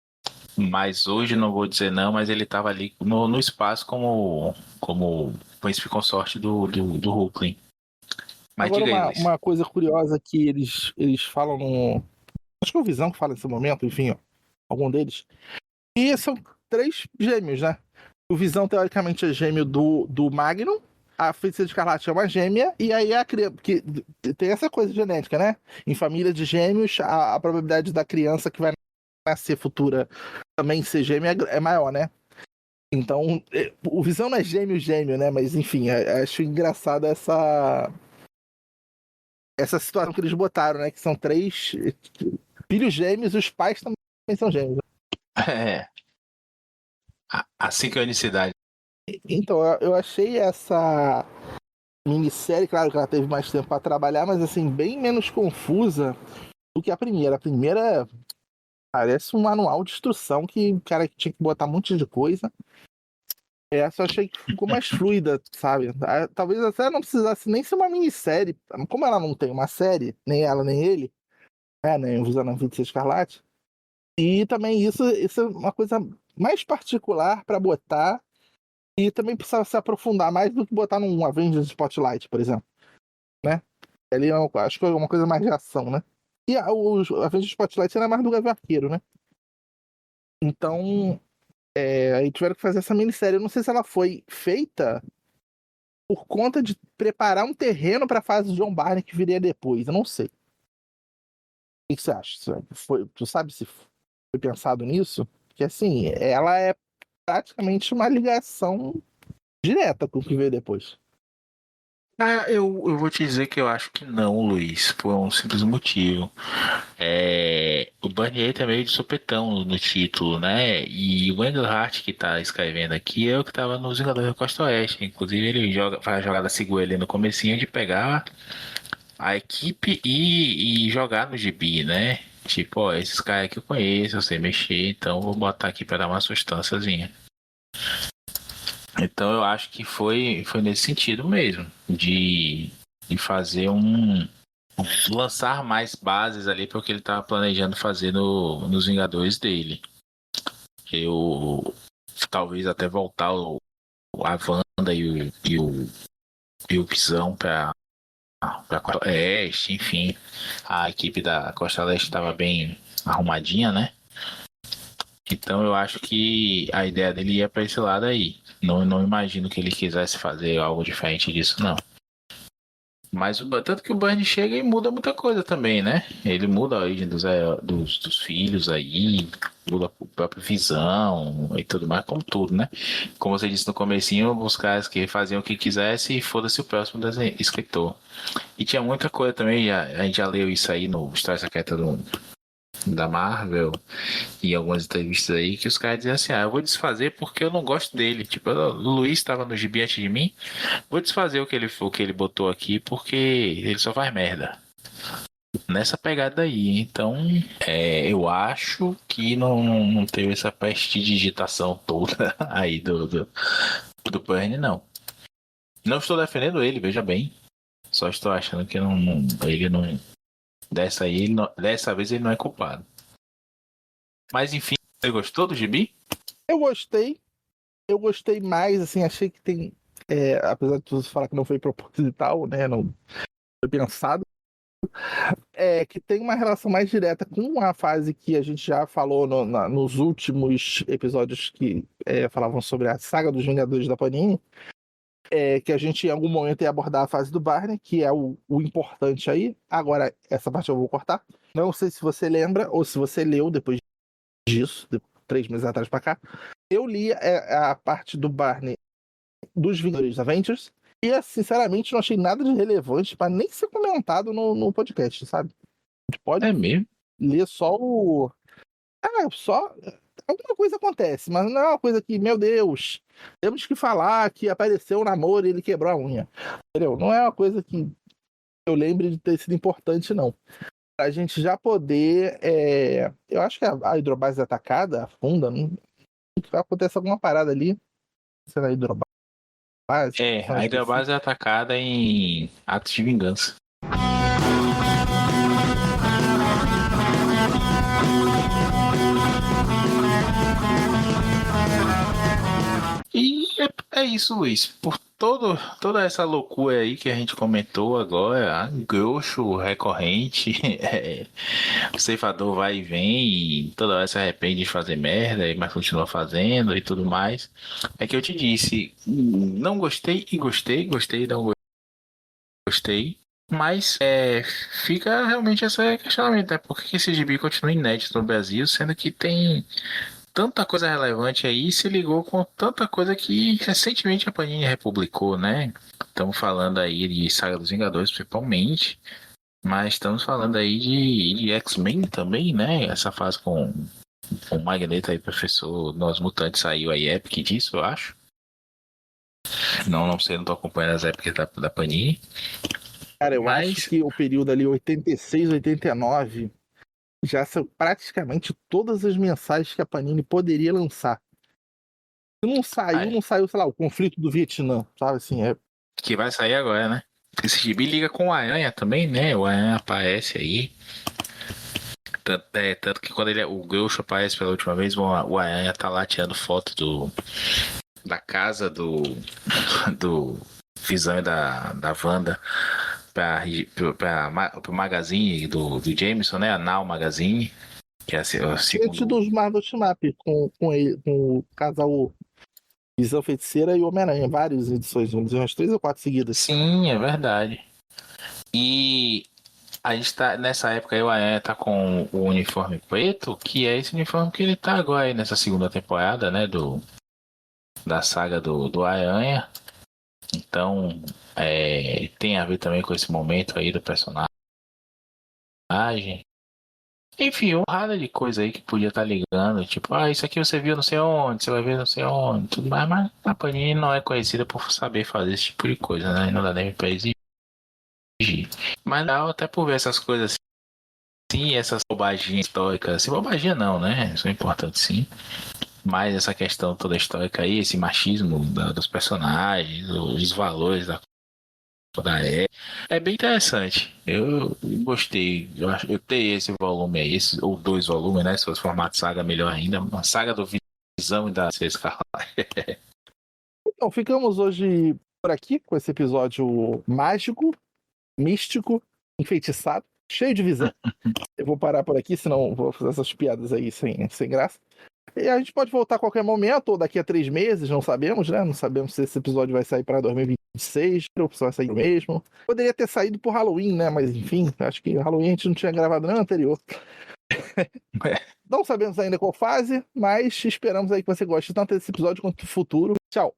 Mas hoje não vou dizer não, mas ele estava ali no espaço como príncipe consorte do Hulkling. Mas Agora, diga aí, uma, Luiz. uma coisa curiosa que eles falam no. Acho que é o Visão que fala nesse momento, enfim, ó, algum deles. E são três gêmeos, né? O Visão, teoricamente, é gêmeo do Magnum. A Feiticeira Escarlate é uma gêmea. E aí a criança. Porque tem essa coisa genética, né? Em família de gêmeos, a probabilidade da criança que vai nascer futura também ser gêmea é maior, né? Então, o Visão não é gêmeo, né? Mas enfim, acho engraçada essa situação que eles botaram, né? Que são três filhos gêmeos e os pais também são gêmeos. É, a sincronicidade. Então, eu achei essa minissérie, claro que ela teve mais tempo para trabalhar, mas assim, bem menos confusa do que a primeira. A primeira parece um manual de instrução que o cara tinha que botar um monte de coisa. Essa eu achei que ficou mais fluida, sabe? Talvez até não precisasse nem ser uma minissérie. Como ela não tem uma série, nem ela nem ele, né? Nem o Visão na Feiticeira Escarlate. E também isso é uma coisa mais particular para botar. E também precisava se aprofundar mais do que botar num Avengers Spotlight, por exemplo. Né? Ali acho que é uma coisa mais de ação, né? E o Avengers Spotlight era mais do Gavião Arqueiro, né? Então, aí tiveram que fazer essa minissérie. Eu não sei se ela foi feita por conta de preparar um terreno para a fase de John Barney que viria depois. Eu não sei. O que você acha? Tu sabe se foi pensado nisso? Porque assim, ela é praticamente uma ligação direta com o que veio depois. Eu vou te dizer que eu acho que não, Luiz, por um simples motivo. O Barnier tá meio de sopetão no título, né? E o Wendell Hart que tá escrevendo aqui é o que tava nos Vingadores da Costa Oeste. Inclusive ele faz a jogada segura ali no comecinho de pegar a equipe e jogar no gibi, né? Tipo, ó, esses caras que eu conheço, eu sei mexer, então vou botar aqui para dar uma sustânciazinha. Então eu acho que foi nesse sentido mesmo, de fazer lançar mais bases ali para o que ele estava planejando fazer nos Vingadores dele. Eu talvez até voltar a Wanda e o Visão para Costa Leste, enfim. A equipe da Costa Leste estava bem arrumadinha, né? Então eu acho que a ideia dele ia para esse lado aí. Não imagino que ele quisesse fazer algo diferente disso, não. Mas tanto que o Barney chega e muda muita coisa também, né? Ele muda a origem dos filhos aí, muda a própria visão e tudo mais, como tudo, né? Como você disse no comecinho, os caras que faziam o que quisesse e foda-se o próximo escritor. E tinha muita coisa também, a gente já leu isso aí no História Secreta da Marvel e algumas entrevistas aí que os caras diziam assim, eu vou desfazer porque eu não gosto dele. Tipo, o Luiz estava no gibi antes de mim, vou desfazer o que ele botou aqui porque ele só faz merda. Nessa pegada aí, então eu acho que não teve essa prestidigitação toda aí do Burnie, não. Não estou defendendo ele, veja bem. Só estou achando que ele não. Dessa vez ele não é culpado. Mas enfim, você gostou do gibi? Eu gostei mais, assim, achei que tem. Apesar de você falar que não foi proposital, né? Não foi pensado. Que tem uma relação mais direta com a fase que a gente já falou nos últimos episódios que falavam sobre a saga dos Vingadores da Panini. Que a gente em algum momento ia abordar a fase do Barney, que é o importante aí. Agora, essa parte eu vou cortar. Não sei se você lembra ou se você leu depois disso, 3 meses atrás pra cá. Eu li a parte do Barney dos Vingadores Avengers e, sinceramente, não achei nada de relevante pra nem ser comentado no podcast, sabe? A gente pode É mesmo? ler só o. Só. Alguma coisa acontece, mas não é uma coisa que, meu Deus, temos que falar que apareceu o namoro e ele quebrou a unha. Entendeu? Não é uma coisa que eu lembre de ter sido importante, não. Pra gente já poder. Eu acho que a hidrobase atacada, afunda, não acontece alguma parada ali. Será a hidrobase? A Hydra-Base é atacada em atos de vingança. E é isso, Luiz. Por toda essa loucura aí que a gente comentou agora, grosso, recorrente, o ceifador vai e vem e toda hora se arrepende de fazer merda, mas continua fazendo e tudo mais. É que eu te disse, não gostei e gostei, gostei e não gostei. Mas fica realmente esse questionamento, né? Por que esse gibi continua inédito no Brasil, sendo que tem tanta coisa relevante aí, se ligou com tanta coisa que recentemente a Panini republicou, né? Estamos falando aí de Saga dos Vingadores, principalmente, mas estamos falando aí de X-Men também, né? Essa fase com o Magneto aí, professor Nós Mutantes, saiu aí Epic disso, eu acho. Não sei, não tô acompanhando as épicas da Panini. Cara, eu acho Mas, que o período ali 86, 89 já são praticamente todas as mensagens que a Panini poderia lançar. Se não saiu, sei lá, o conflito do Vietnã, sabe assim, que vai sair agora, né? Esse gibi liga com o Aranha também, né? O Aranha aparece aí. Tanto que quando o Groucho aparece pela última vez, o Aranha tá lá tirando foto da casa do Visão e da Wanda pro magazine do Jameson, né? A Now Magazine, que é o tinha tido segundo. os Marvel Team Up com o casal Visão Feiticeira e Homem-Aranha, várias edições, umas 3 ou 4 seguidas. Sim, é verdade. E a gente tá, nessa época aí, o Aranha tá com o uniforme preto, que é esse uniforme que ele tá agora aí nessa segunda temporada, né? Da saga do Aranha. Então, tem a ver também com esse momento aí do personagem. Enfim, uma porrada de coisa aí que podia estar ligando. Tipo, isso aqui você viu não sei onde, você vai ver não sei onde, tudo mais. Mas a Panini não é conhecida por saber fazer esse tipo de coisa, né? Não dá nem pra exigir. Mas dá até por ver essas coisas assim, essas bobaginhas históricas. Assim, bobaginha não, né? Isso é importante sim. Mas essa questão toda histórica aí, esse machismo dos personagens, os valores da é bem interessante. Eu gostei. Eu tenho esse volume aí, ou 2 volumes, né? Se fosse formato saga, melhor ainda. Uma saga do Visão e da Escarlate. Então, ficamos hoje por aqui com esse episódio mágico, místico, enfeitiçado, cheio de visão. Eu vou parar por aqui, senão vou fazer essas piadas aí sem graça. E a gente pode voltar a qualquer momento, ou daqui a 3 meses, não sabemos, né? Não sabemos se esse episódio vai sair para 2026, ou se vai sair mesmo. Poderia ter saído por Halloween, né? Mas enfim, acho que Halloween a gente não tinha gravado nem no anterior. Não sabemos ainda qual fase, mas esperamos aí que você goste tanto desse episódio quanto do futuro. Tchau!